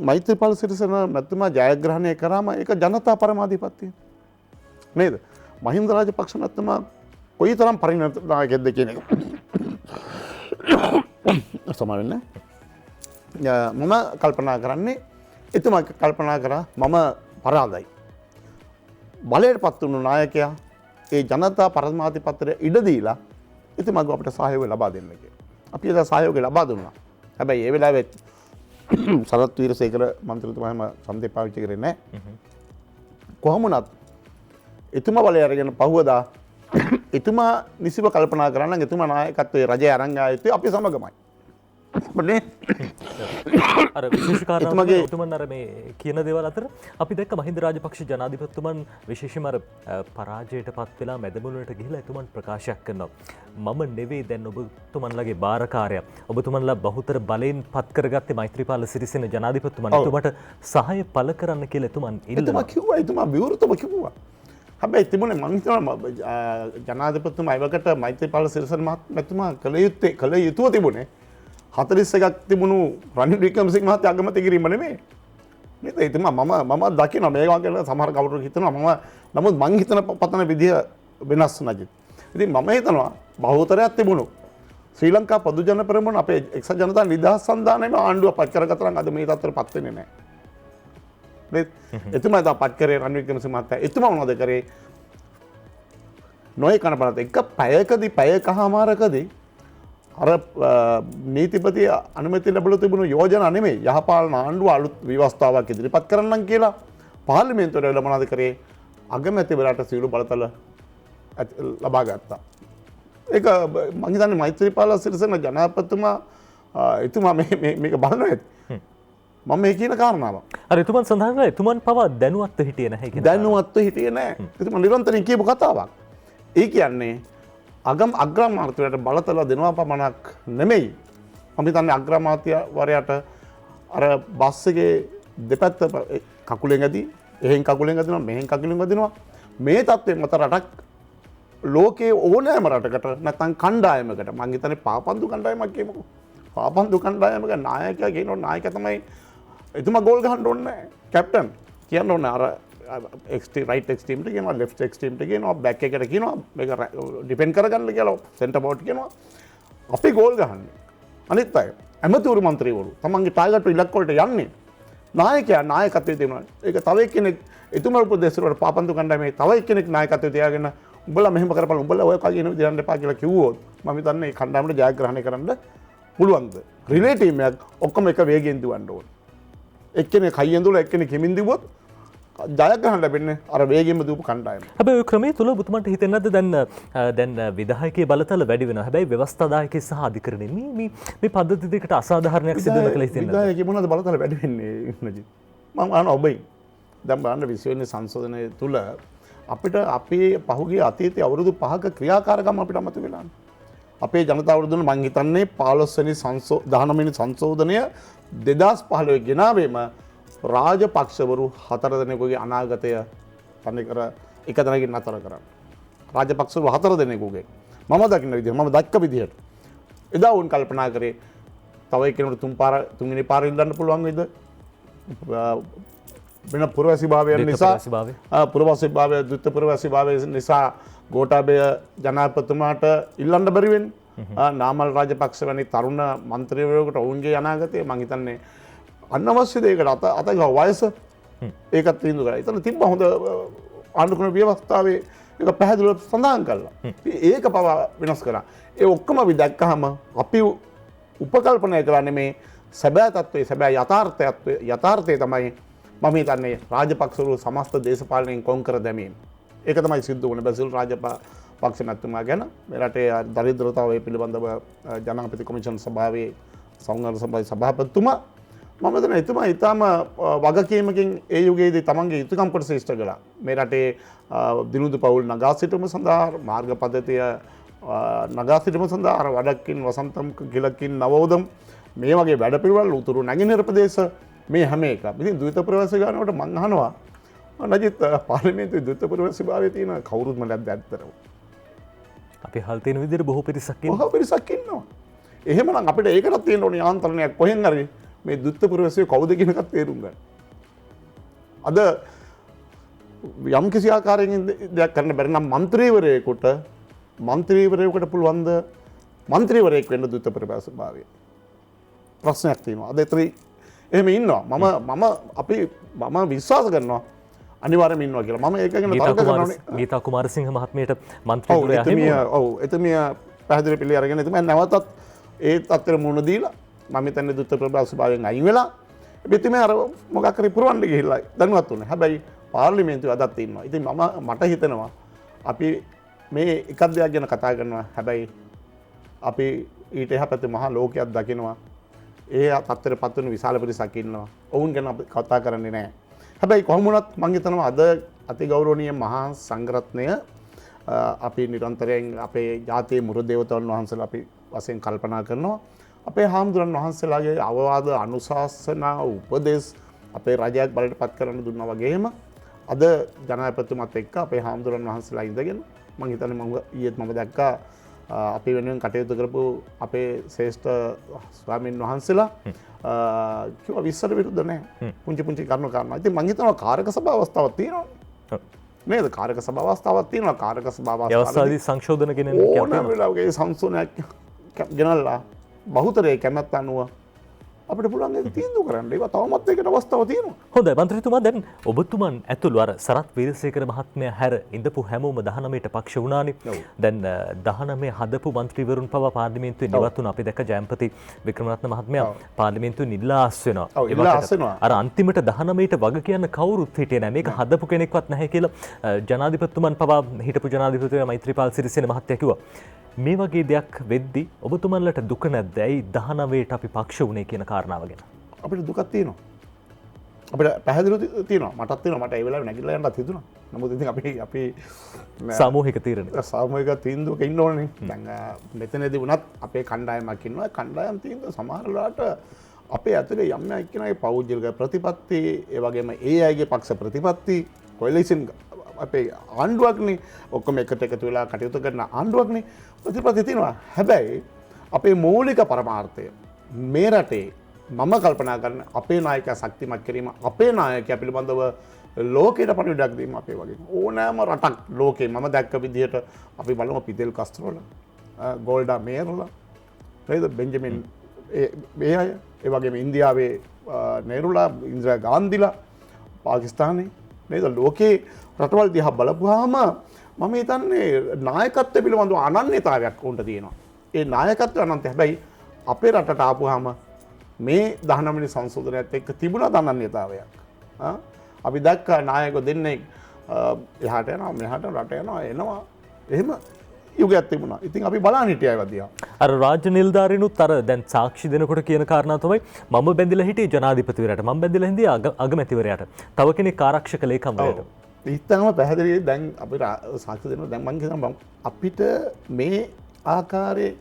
මෛත්‍රීපාල සිරිසේන මැතිතුමා ජයග්‍රහණය කරාම ඒක ජනතා පරමාධිපත්‍යය නේද? මහින්ද රාජපක්ෂ මැතිතුමා කොයිතරම් පරිණත නායකයෙක්ද කියන එක සමාවෙන්න මම කල්පනා කරන්නේ එතුමා කල්පනා කරා මම පරාදයි. බලයට පත් වුණු නායකයා ඒ ජනතා පරමාධිපත්‍යයට ඉඩ දීලා එතුමාගේ අපිට සහයෝගය ලබා දෙන්න කියලා. අපි එදා සහයෝගය ලබා දුන්නා. හැබැයි ඒ වෙලාවේ සරත් වීරසේකර මන්ත්‍රීතුමා හැම සම්දේ පාවිච්චි කරේ නැහැ. කොහොම වුණත් එතුමා බලය අරගෙන පහුවදා එතුමා නිසිව කල්පනා කරා නම් එතුමා නායකත්වයේ රජය අරන් ආයේ අපි සමගමයි. අර විශේෂ කාරණා උතුමන් අර මේ කියන දේවල් අතර අපි දැක්ක මහින්ද රාජපක්ෂ ජනාධිපතිතුමන් විශේෂයෙන්ම අර පරාජයට පත් වෙලා මැදමුලට ගිහිලා එතුමන් ප්‍රකාශයක් කරනවා මම නෙවෙයි දැන් ඔබතුමන්ලගේ බාරකාරයා ඔබතුමන්ලා බහුතර බලයෙන් පත් කරගත්තේ මෛත්‍රීපාල සිරිසේන ජනාධිපතිතුමන් එතුමට සහාය පළ කරන්න කියලා එතුමන් එතුමා කිව්වා එතුමා විවෘතව කිව්වා. හැබැයි තිබුණේ මං හිතනවා ජනාධිපතිතුමා ඒවකට මෛත්‍රීපාල සිරිසේන මහත්මයා කළ යුතුව තිබුණේ 41ක් තිබුණු රනිල් වික්‍රමසිංහ මහත්තයා අගමැති කිරීම නෙමෙයි. නේද? එතුමා මම දකිනවා මේවා කියලා සමහර කවුරු හිතනවා මම නමුත් මං හිතන පතන විදිය වෙනස් නැජිත්. ඉතින් මම හිතනවා බහුතරයක් තිබුණු ශ්‍රී ලංකා පොදු ජන පෙරමුණ අපේ එක්සත් ජනතා නිදහස් සන්ධානයේම ආණ්ඩුව පත් කරගත්තා නම් අද මේ තත්ත්වයට පත් වෙන්නේ නැහැ. නේද? එතුමා තමයි පත් කරේ රනිල් වික්‍රමසිංහ මහත්තයා. එතුමා මොනවද කරේ? නොයි කනපනත් එක පැයකමාරකදී අර නීතිපති අනුමැති ලැබලා තිබුණු යෝජනා නෙමෙයි යහපාලන ආණ්ඩුව අලුත් ව්‍යවස්ථාවක් ඉදිරිපත් කරන්නම් කියලා පාර්ලිමේන්තුවට වෙලා මොනවද කරේ අගමැතිවරයාට සියලු බලතල ලබා ගත්තා. ඒක මම හිතන්නේ මෛත්‍රීපාල සිරිසේන ජනාධිපතිතුමා එතුමා මේක බලනවා ඇති. මම මේ කියන කාරණාව. අර එතුමන් සඳහන් කළා එතුමන් පවා දැනුවත්ව හිටියේ නැහැ කියන. දැනුවත්ව හිටියේ නැහැ. එතුමා නිරන්තරයෙන් කියපු කතාවක්. ඒ කියන්නේ අග්‍රාමාත්‍යවරයාට බලතල දෙනවා පමණක් නෙමෙයි. මම හිතන්නේ අග්‍රාමාත්‍යවරයාට අර බස් එකේ දෙපැත්ත කකුලෙන් ඇදී එහෙන් කකුලෙන් ඇදිනවා මෙහෙන් කකුලෙන් ඇදිනවා. මේ තත්ත්වයෙන් මත රටක් ලෝකයේ ඕනෑම රටකට නැත්නම් කණ්ඩායමකට මම හිතන්නේ පාපන්දු කණ්ඩායමක් කියමුකෝ. පාපන්දු කණ්ඩායමක නායකයා කියනවා නායකයා තමයි එතුමා ගෝල් ගහන්න ඕනේ නැහැ. කැප්ටන් කියන්න ඕනේ අර රයිට් එක්ස්ට්‍රීම්ට කියනවා ලෙෆ්ට් එක්ස්ට්‍රීම්ට කියනවා බැක් එකට කියනවා මේක ඩිපෙන්ඩ් කරගන්න කියලා සෙන්ටර් බෝඩ් කියනවා අපි ගෝල් ගහන්නේ අනිත් අය ඇමතිවරු මන්ත්‍රීවරු තමන්ගේ ටාගට් ඉලක්ක වලට යන්නේ නායකයා නායකත්වයේ තියෙනවා ඒක තව එක්කෙනෙක් එතුමා උපදේශවලට පාපන්දු කණ්ඩායමේ තව එක්කෙනෙක් නායකත්වයේ තියාගෙන උඹලා මෙහෙම කරපළ උඹලා ඔය කගේ නෙවෙයි දෙන්න එපා කියලා කිව්වොත් මම හිතන්නේ මේ කණ්ඩායමට ජයග්‍රහණය කරන්න පුළුවන්ද රිලේ ටීම් එකක් ඔක්කොම එක වේගයෙන් දුවන්න ඕන එක්කෙනෙක් හයියෙන් දුවලා එක්කෙනෙක් හිමින් දිවුවොත් ජයග්‍රහණ ලැබෙන්නේ අර වේගයෙන්ම දූපු කණ්ඩායම. හැබැයි ඔය ක්‍රමයේ තුල ඔබතුමන්ට හිතෙන්නේ නැද්ද දැන් විධායකයේ බලතල වැඩි වෙනවා. හැබැයි ව්‍යවස්ථාදායකයේ සහ අධිකරණයේ මේ පද්ධති දෙකට අසාධාරණයක් සිදු වෙන කියලා හිතෙන්නේ. විධායකයේ මොනවද බලතල වැඩි වෙන්නේ නජිත්? මම අහන ඔබයි. දැන් බලන්න 20 වෙනි සංශෝධනය තුල අපිට අපේ පහුගිය අතීතයේ අවුරුදු 5ක ක්‍රියාකාරකම් අපිට අමතක වෙලානේ. අපේ ජනතාවට දුන්න මං හිතන්නේ 15 වෙනි 19 වෙනි සංශෝධනය 2015 ගෙනාවෙම රාජපක්ෂවරු 4 දෙනෙකුගේ අනාගතය තනිකර එක තැනකින් නතර කරන්න. රාජපක්ෂවරු 4 දෙනෙකුගේ මම දකින්න විදිහ මම දැක්ක විදිහට එදා වුන් කල්පනා කරේ තව එක්කෙනෙකුට තුන්වෙනි පාර ඉල්ලන්න පුළුවන් වේද? වෙන පුරවැසිභාවයන් නිසා පුරවැසිභාවය ද්විත්ව පුරවැසිභාවය නිසා ගෝඨාභය ජනාධිපතිතුමාට ඉල්ලන්න බැරි වෙන්නේ. නාමල් රාජපක්ෂ වැනි තරුණ මන්ත්‍රීවරයෙකුට ඔවුන්ගේ අනාගතය මං හිතන්නේ අනවශ්‍ය දෙයකට අතගා වයස ඒකත් තීන්දුව කරා. ඒතන තිබ්බ හොඳ ආණ්ඩුක්‍රම ව්‍යවස්ථාවේ ඒක පැහැදිලිව සඳහන් කළා. ඒක පවා වෙනස් කරා. ඒ ඔක්කොම අපි දැක්කහම අපි උපකල්පනය කරන්නේ මේ සැබෑ තත්ත්වයේ සැබෑ යථාර්ථය තමයි මම හිතන්නේ රාජපක්ෂවරු සමස්ත දේශපාලනයෙන් කොන් කර දැමීම. ඒක තමයි සිද්ධ වුණේ බැසිල් රාජපක්ෂ මැතිතුමා ගැන. මේ රටේ දරිද්‍රතාවය පිළිබඳව ජනාධිපති කොමිෂන් සභාවේ සංවර්ධන සභාවේ සභාපතිතුමා මම හිතන එතුමා ඊටම වගකීමකින් ඒ යුගයේදී තමන්ගේ යුතුයකම් කොට ශ්‍රේෂ්ඨ කළා. මේ රටේ දිනුදු පවුල් නගා සිටුම සඳහා මාර්ග පද්ධතිය නගා සිටුම සඳහා වඩක්කින් වසන්තම් ගිලකින් නවෝදම් මේ වගේ වැඩපිළිවෙළ උතුරු නැගෙනහිර ප්‍රදේශ මේ හැම එකක්. ඉතින් ද්විත්ව ප්‍රවේශ ගන්නකොට මං අහනවා නජිත් පාර්ලිමේන්තුවේ ද්විත්ව ප්‍රවේශභාවයේ තියෙන කවුරුත්ම නැද්ද ඇත්තටම? අපි හල් තියෙන විදිහට බොහෝ පිරිසක් ඉන්නවා. එහෙමනම් අපිට ඒකටත් තියෙන ඕනේ යාන්ත්‍රණයක් කොහෙන් හරි මේ ද්විත්ව ප්‍රවේශය කවුද කියන එකත් තේරුම් ගන්න. අද යම් කිසි ආකාරයකින් දෙයක් කරන්න බැරි නම් මන්ත්‍රීවරයෙකුට පුළුවන් ද මන්ත්‍රීවරයෙක් වෙන්න ද්විත්ව ප්‍රවේශභාවය? ප්‍රශ්නයක් තියෙනවා. අද එහෙම ඉන්නවා. මම විශ්වාස කරනවා අනිවාර්යයෙන්ම ඉන්නවා කියලා. මම ඒක ගැන තර්ක කරනවා. ගීතා කුමාරසිංහ මහත්මියට මන්ත්‍රීවරයා හිමියා. ඔව් එතුමිය පැහැදිලි පිළි අරගෙන එතුමිය නැවතත් ඒ තත්ත්වෙට මුහුණ දීලා මම හිතන්නේ ද්විත්ව ප්‍රවේශභාවයෙන් අයින් වෙලා එතුමිය අර මොකක් හරි පුරවන්න ගිහිල්ලා දැනුවත් වුණේ. හැබැයි පාර්ලිමේන්තුවේ අදත් ඉන්නවා. ඉතින් මට හිතෙනවා අපි මේ එකක් දෙයක් ගැන කතා කරනවා. හැබැයි අපි ඊට එහා පැත්තේ මහා ලෝකයක් දකිනවා. ඒ තත්ත්වයට පත් වෙන විශාල පිරිසක් ඉන්නවා. ඔවුන් ගැන අපි කතා කරන්නේ නැහැ. හැබැයි කොහොම වුණත් මම හිතනවා අද අතිගෞරවනීය මහා සංඝරත්නය අපි නිරන්තරයෙන් අපේ ජාතියේ මුරු දේවතාවුන් වහන්සේලා අපි වශයෙන් කල්පනා කරනවා. අපේ හාමුදුරන් වහන්සේලාගේ අවවාද අනුශාසනා උපදේශ අපේ රජයක් බලයට පත් කරන්න දුන්නා වගේම අද ජනාධිපතිතුමත් එක්ක අපේ හාමුදුරන් වහන්සේලා ඉඳගෙන මම හිතන්නේ ඊයේත් මම දැක්කා අපි වෙනුවෙන් කටයුතු කරපු අපේ ශ්‍රේෂ්ඨ ස්වාමීන් වහන්සේලා කිව්වා විශ්සර විරුද්ධ නැහැ. පුංචි කරුණු කාරණා. ඉතින් මම හිතනවා කාරක සභා අවස්ථාවක් තියෙනවා. නේද? කාරක සභා අවස්ථාවක් තියෙනවා. කාරක සභා අවස්ථාවේදී සංශෝධන ගෙනෙන්න ඕනෑම වෙලාවක ඒ සංශෝධනයක් ගෙනල්ලා බහුතරයේ කැමැත්ත අනුව අපිට පුළුවන් ඒක තීන්දුව කරන්න. ඒක තවමත් ඒකට අවස්ථාවක් තියෙනවා. හොඳයි මන්ත්‍රීතුමා දැන් ඔබතුමන් ඇතුළු අර සරත් වීරසේකර මහත්මයා හැර ඉඳපු හැමෝම 19ට පක්ෂ වුණානේ. දැන් 19 හදපු മന്ത്രിවරුන් පවා පාර්ලිමේන්තුවේ නිවත් වුණා. අපි දැක්ක ජයම්පති වික්‍රමරත්න මහත්මයා පාර්ලිමේන්තුවේ නිල්ලා ආස් වෙනවා. අර අන්තිමට 19ට වග කියන්න කවුරුත් හිටියේ නැහැ. මේක හදපු කෙනෙක්වත් නැහැ කියලා ජනාධිපතිතුමන් පවා හිටපු ජනාධිපතිතුමා මෛත්‍රීපාල සිරිසේන මහත්තයා කිව්වා. මේ වගේ දෙයක් වෙද්දි ඔබතුමන්ලට දුක නැද්ද? ඇයි 19ට අපි පක්ෂ වුණේ කියන කාරණාව ගැන? අපිට දුකක් තියෙනවා. අපිට පැහැදිලිව තියෙනවා. මටත් තියෙනවා. මට ඒ වෙලාවේ නැගිටලා යන්නත් හිතුණා. නමුත් ඉතින් අපි සාමූහික තීරණය. සාමූහික තීන්දුවක ඉන්න ඕනේ. දැන් මෙතනදී වුණත් අපේ කණ්ඩායමක් ඉන්නවා. කණ්ඩායම් තීන්දුව සමහර වෙලාවට අපේ ඇතුලේ යම් එක්කෙනාගේ පෞද්ගලික ප්‍රතිපත්ති, ඒ වගේම ඒ අයගේ පක්ෂ ප්‍රතිපත්ති, කොලිෂන් අපේ ආණ්ඩුවක්නේ ඔක්කොම එකට එකතු වෙලා කටයුතු කරන ආණ්ඩුවක්නේ ප්‍රතිපත්ති තියෙනවා. හැබැයි අපේ මූලික පරමාර්ථය මේ රටේ මම කල්පනා කරන අපේ නායකයා ශක්තිමත් කිරීම, අපේ නායකයා පිළිබඳව ලෝකයට පණිවිඩයක් දීම අපේ වගේ ඕනෑම රටක් ලෝකේ මම දැක්ක විදිහට අපි බලමු පිදෙල් කස්ත්‍රෝල, ගෝල්ඩා මේර්ලා, නේද බෙන්ජමින් මේ අය, ඒ වගේම ඉන්දියාවේ නෙහ්රුලා, ඉන්දිරා ගාන්ධිලා, පාකිස්තානයේ නේද ලෝකේ රටවල් දිහා බලපුවාම මම හිතන්නේ නායකත්වය පිළිබඳව අනන්‍යතාවයක් උන්ට තියෙනවා. ඒ නායකත්වය අනන්‍ය. හැබැයි අපේ රටට ආපුවාම මේ 19 වෙනි සංශෝධනයත් එක්ක තිබුණා අනන්‍යතාවයක්. අපි දැක්කා නායකයෝ දෙන්නේ එහාට යනවා මෙහාට රට යනවා එනවා. එහෙම යුගයක් තිබුණා. ඉතින් අපි බලන්න හිටියා ඒවා දිහා. අර රාජ්‍ය නිලධාරීනුත් අර දැන් සාක්ෂි දෙනකොට කියන කාරණා තමයි මම බැඳිලා හිටියේ ජනාධිපතිවරයාට, මම බැඳිලා හිටියේ අගමැතිවරයාට, තව කෙනෙක් ආරක්ෂක ලේකම්වරයාට. ඉතින්ම පැහැදිලි දැන් අපි සාක්ෂි දෙනවා. දැන් මම කියනවා අපිට මේ ආකාරයේ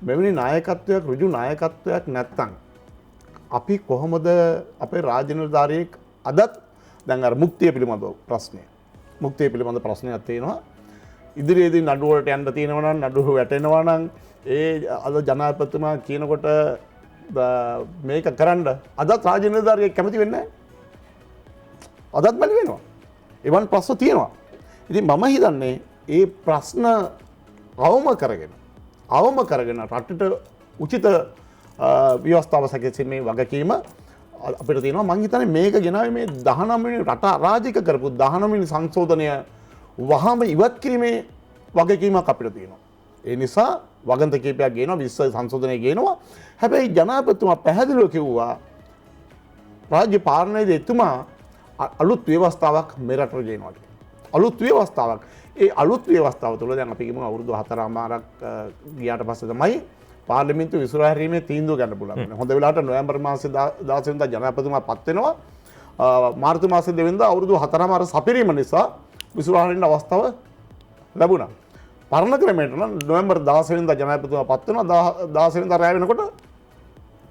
මෙවැනි නායකත්වයක්, ඍජු නායකත්වයක් නැත්තම් අපි කොහොමද අපේ රාජ්‍ය නිලධාරියෙක් අදත් දැන් අර මුක්තිය පිළිබඳ ප්‍රශ්නය. මුක්තිය පිළිබඳ ප්‍රශ්නයක් තියෙනවා. ඉදිරියේදී නඩුව වලට යන්න තියෙනවා නම් නඩුව වැටෙනවා නම් ඒ අද ජනාධිපතිතුමා කියනකොට මේක කරන්න අදත් රාජ්‍ය නිලධාරියෙක් කැමති වෙන්නේ නැහැ. අදත් බැලි වෙනවා. එවන් ප්‍රශ්න තියෙනවා. ඉතින් මම හිතන්නේ ඒ ප්‍රශ්න අවම කරගෙන රටට උචිත ව්‍යවස්ථාව සැකසීමේ වගකීම අපිට තියෙනවා. මං හිතන්නේ මේක ගෙනාවේ මේ 19 වෙනි රට අරාජික කරපු 19 වෙනි සංශෝධනය වහාම ඉවත් කිරීමේ වගකීමක් අපිට තියෙනවා. ඒ නිසා වගන්ත කීපයක් ගේනවා 20 සංශෝධනය ගේනවා. හැබැයි ජනාධිපතිතුමා පැහැදිලිව කිව්වා රාජ්‍ය පාලනයේදී එතුමා අලුත් ව්‍යවස්ථාවක් මේ රටට ගේනවා කියලා. අලුත් ව්‍යවස්ථාවක්. ඒ අලුත් ව්‍යවස්ථාව තුළ දැන් අපි කියමු අවුරුදු 4මාරක් ගියාට පස්සේ තමයි පාර්ලිමේන්තුව විසිර හැරීමේ තීන්දුව ගන්න පුළුවන්. හොඳ වෙලාවට නොවැම්බර් මාසේ 16 වෙනිදා ජනාධිපතිතුමා පත් වෙනවා. මාර්තු මාසේ 2 වෙනිදා අවුරුදු 4මාර සපිරීම නිසා විසිර හැරීමේ අවස්ථාව ලැබුණා. පරණ ක්‍රමයට නම් නොවැම්බර් 16 වෙනිදා ජනාධිපතිතුමා පත් වෙනවා. 16 වෙනිදා රැ වෙනකොට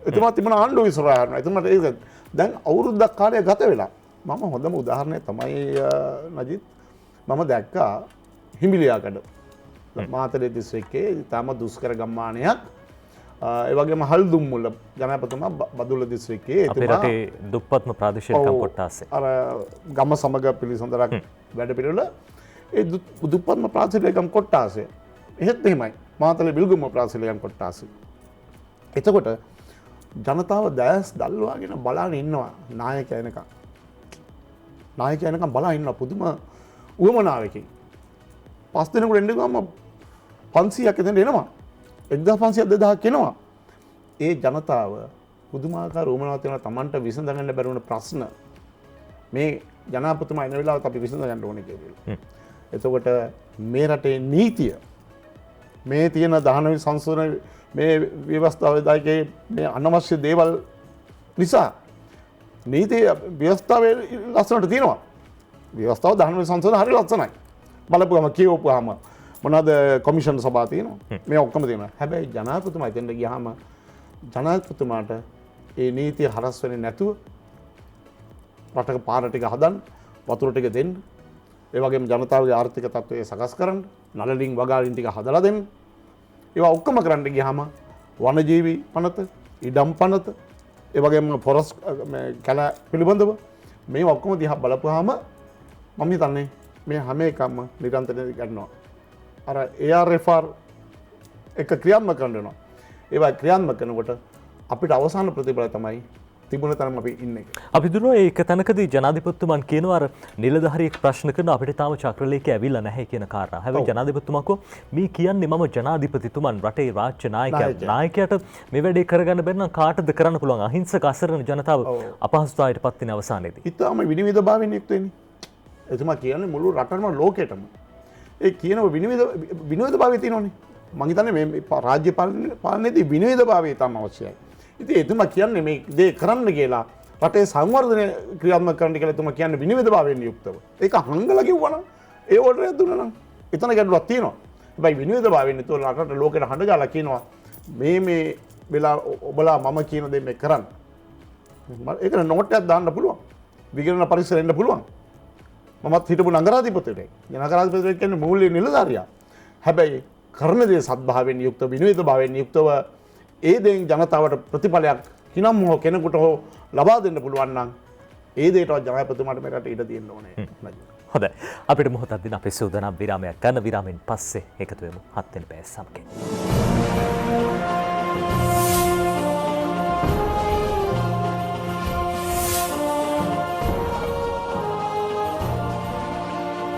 එතුමා තිබුණ ආණ්ඩුව විසිර හැරෙනවා. එතුමාට ඒක දැන් අවුරුද්දක් කාලයක් ගත වෙලා. මම හොඳම උදාහරණය තමයි නජිත් මම දැක්කා හිමිලියාකඩ මාතලේ දිස්ත්‍රික්කයේ තාම දුෂ්කර ගම්මානයක් ඒ වගේම හල්දුම්මුල්ල ජනාධිපතිතුමා බදුල්ල දිස්ත්‍රික්කයේ අපේ රටේ දුප්පත්ම ප්‍රාදේශීය කොට්ටාසේ අර ගම සමග පිළිසඳරක් වැඩ පිළිවෙල ඒ දුප්පත්ම ප්‍රාදේශීය කොට්ටාසේ එහෙත් එහෙමයි මාතලේ බිල්ගුම්ම ප්‍රාදේශීය කොට්ටාසේ එතකොට ජනතාව දැස් දල්වාගෙන බලාගෙන ඉන්නවා නායකයා එනකම් බලා ඉන්න පුදුම උවමනාවකින් 5 දිනකට එන්න ගම 500ක් එතෙන්ට එනවා 1500 2000ක් එනවා ඒ ජනතාව පුදුමාකාර උවමනාවක් තියෙනවා Tamanට විසඳගන්න බැරි වුණ ප්‍රශ්න මේ ජනාධිපතිතුමා එන වෙලාවට අපි විසඳ ගන්න ඕනේ කියලා. එතකොට මේ රටේ නීතිය මේ තියෙන 19 සංශෝධන මේ ව්‍යවස්ථාවේ දායකේ මේ අනවශ්‍ය දේවල් නිසා නීතිය ව්‍යවස්ථාවේ ලස්සනට තියෙනවා. ව්‍යවස්ථාව 19 සංශෝධන හරි ලස්සනයි. බලපුවම කියවපුවාම මොනවාද කොමිෂන් සභාව තියෙනවා. මේ ඔක්කොම තියෙනවා. හැබැයි ජනාධිපතිතුමා එතෙන්ට ගියාම ජනාධිපතිතුමාට ඒ නීතිය හරස් වෙන්නේ නැතුව රටක පාර ටික හදන්න, වතුර ටික දෙන්න, ඒ වගේම ජනතාවගේ ආර්ථික තත්ත්වය සකස් කරන්න, නළලින් වගාලින් ටික හදලා දෙන්න. ඒවා ඔක්කොම කරන්න ගියාම වනජීවි පනත, ඉඩම් පනත, ඒ වගේම ෆොරස් කැල පිළිබඳව මේ ඔක්කොම දිහා බලපුවාම මම හිතන්නේ මේ හැම එකක්ම නිරන්තරයෙන් ගන්නවා. අර ARFR එක ක්‍රියාත්මක කරනවා. ඒවා ක්‍රියාත්මක කරනකොට අපිට අවසාන ප්‍රතිඵලය තමයි තිබුණ තරම අපි ඉන්නේ. අපි දුරෝ ඒක තැනකදී ජනාධිපතිතුමන් කියනවා අර නිලධාරියෙක් ප්‍රශ්න කරන අපිට තාම චක්‍රලේඛය ඇවිල්ලා නැහැ කියන කාරණා. හැබැයි ජනාධිපතිතුමා කෝ මේ කියන්නේ මම ජනාධිපතිතුමන් රටේ රාජ්‍ය නායකයාට මේ වැඩේ කරගන්න බැරි නම් කාටද කරන්න පුළුවන් අහිංසක අසරණ ජනතාව අපහසුතාවයට පත් වෙන අවසානයේදී. ඊටම විනිවිදභාවයෙන් යුක්ත වෙන්නේ. එතුමා කියන්නේ මුළු රටම ලෝකෙටම. ඒ කියන විනිවිදභාවය තියෙනවනේ. මම හිතන්නේ මේ රාජ්‍ය පාලනයේදී විනිවිදභාවය තමයි අවශ්‍යයි. ඉතින් එතුමා කියන්නේ මේ දේ කරන්න කියලා රටේ සංවර්ධනය ක්‍රියාත්මක කරන්න කියලා එතුමා කියන්නේ විනිවිදභාවයෙන් යුක්තව. ඒක හංගලා කිව්වනම් ඒ ඕඩර් දුන්නා නම් එතන ගැටලුවක් තියෙනවා. හැබැයි විනිවිදභාවයෙන් යුක්තව රටට ලෝකෙට හඬ ගාලා කියනවා මේ වෙලා ඔබලා මම කියන දේ මේ කරන්න. ඒක නෝට් එකක් දාන්න පුළුවන්. විගණන පරිසරෙ එන්න පුළුවන්. මමත් හිටපු නගරාධිපතිවරයෙක්. නගරාධිපතිවරයෙක් කියන්නේ මූල්‍ය නිලධාරියා. හැබැයි කරන දේ සත්භාවයෙන් යුක්තව විනිවිදභාවයෙන් යුක්තව ඒ දෙයින් ජනතාවට ප්‍රතිඵලයක් කිනම් හෝ කෙනෙකුට හෝ ලබා දෙන්න පුළුවන් නම් ඒ දේටවත් ජනාධිපතිතුමාට මේ රටේ ඉඩ තියෙන්න ඕනේ. හොඳයි. අපිට මොහොතක් දින අපේ සූදානම් විරාමයක් ගන්න. විරාමයෙන් පස්සේ එකතු වෙමු 7 වෙනි පැය සමගින්.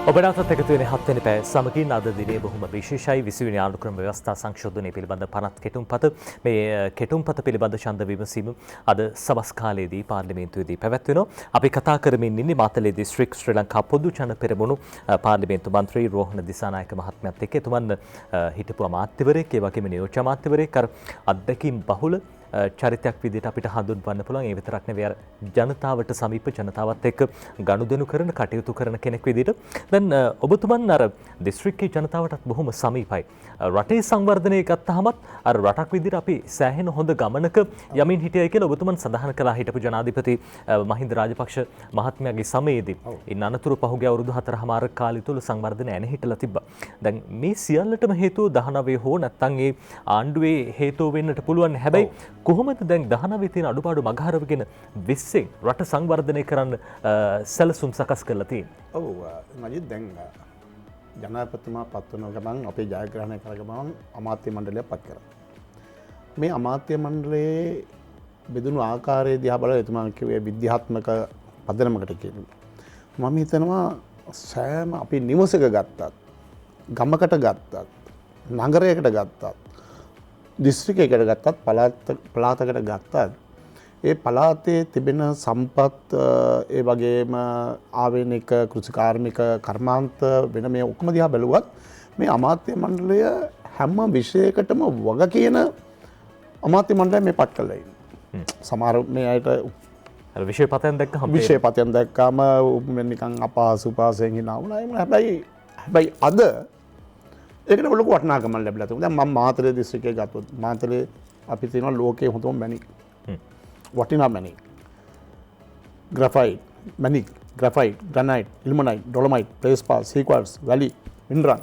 ඔබනාතත් එකතු වෙන 7 වෙනි පැය සමගින් අද දිනේ බොහොම විශේෂයි 20 වෙනි ආණ්ඩුක්‍රම ව්‍යවස්ථා සංශෝධනය පිළිබඳ පනත් කෙටුම්පත මේ කෙටුම්පත පිළිබඳ ඡන්ද විමසීම අද සවස් කාලයේදී පාර්ලිමේන්තුවේදී පැවැත්වෙනවා. අපි කතා කරමින් ඉන්නේ මාතලේ දිස්ත්‍රික් ශ්‍රී ලංකා පොදු ජන පෙරමුණු පාර්ලිමේන්තු මන්ත්‍රී රෝහණ දිසානායක මහත්මයාත් එක්ක එතුමන් හිටපු අමාත්‍යවරයෙක් ඒ වගේම නියෝජ්‍ය අමාත්‍යවරයෙක් අර අත්දැකීම් බහුල චරිතයක් විදිහට අපිට හඳුන්වන්න පුළුවන්. ඒ විතරක් නෙවෙයි අර ජනතාවට සමීප ජනතාවත් එක්ක ගනුදෙනු කරන කටයුතු කරන කෙනෙක් විදිහට. දැන් ඔබතුමන් අර දිස්ත්‍රික්කයේ ජනතාවටත් බොහොම සමීපයි. රටේ සංවර්ධනය ගත්තහමත් අර රටක් විදිහට අපි සෑහෙන හොඳ ගමනක යමින් හිටියයි කියලා ඔබතුමන් සඳහන් කළා හිටපු ජනාධිපති මහින්ද රාජපක්ෂ මහත්මයාගේ සමයේදී. ඉන් අනතුරු පහුගිය අවුරුදු 4මාර කාලය තුල සංවර්ධනය ඇන හිටලා තිබ්බා. දැන් මේ සියල්ලටම හේතුව 19 හෝ නැත්නම් ඒ ආණ්ඩුවේ හේතුව වෙන්නට පුළුවන්. හැබැයි කොහොමද දැන් 19 තියෙන අඩුපාඩු මගහරවගෙන 20න් රට සංවර්ධනය කරන්න සැලසුම් සකස් කරලා තියෙන්නේ? ඔව් මජිත් දැන් ජනාධිපතිතුමා පත් වන ගමන් අපේ ජයග්‍රහණය කර ගමන් අමාත්‍ය මණ්ඩලයක් පත් කරා. මේ අමාත්‍ය මණ්ඩලයේ බෙදුණු ආකාරයේ දිහා බලලා එතුමා කිව්වේ විද්‍යාත්මක පදනමකට කියනවා. මම හිතනවා සෑම අපි නිවසක ගත්තත්, ගමකට ගත්තත්, නගරයකට ගත්තත්, දිස්ත්‍රික්කයකට ගත්තත්, පළාතකට ගත්තත් ඒ පළාතේ තිබෙන සම්පත් ඒ වගේම ආවේනික කෘෂිකාර්මික කර්මාන්ත වෙන මේ ඔක්කොම දිහා බැලුවත් මේ අමාත්‍ය මණ්ඩලය හැම විෂයකටම වග කියන අමාත්‍ය මණ්ඩලය මේ පත් කළා ඉන්නේ. සමහර මේ අයට විෂය පතයන් දැක්කම විෂය පතයන් දැක්කම නිකන් අපහසුපාසයෙන් hina වුණා. එහෙම හැබැයි අද ඒකට ලොකු වටිනාකමක් ලැබිලා තියෙනවා. දැන් මම මාතලේ දිස්ත්‍රික්කයේ ගත්තොත් මාතලේ අපි තියෙනවා ලෝකයේ හොඳම මැණික්. වටිනා මැණික්. ග්‍රැෆයිට්, මැණික්, ග්‍රැෆයිට්, ග්‍රැනයිට්, ඉල්මනයිට්, ඩොලොමයිට්, ප්ලේස්පාර්, සීක්වර්ස්, වැලි, මිනරල්.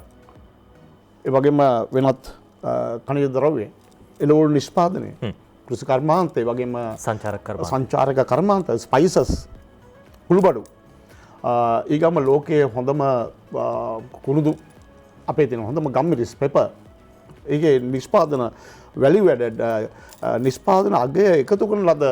ඒ වගේම වෙනත් khනිජ ද්‍රව්‍ය, එළවලු නිෂ්පාදනය, කෘෂි කර්මාන්ත, ඒ වගේම සංචාරක කර්මාන්ත, ස්පයිසස්, කුළුබඩු. ඊගම ලෝකයේ හොඳම කුණුදු අපේ තියෙන හොඳම ගම්මිරිස් පෙපර්. ඒකේ නිෂ්පාදන වැලියු ඇඩඩ් නිෂ්පාදන අගය එකතු කරන ලද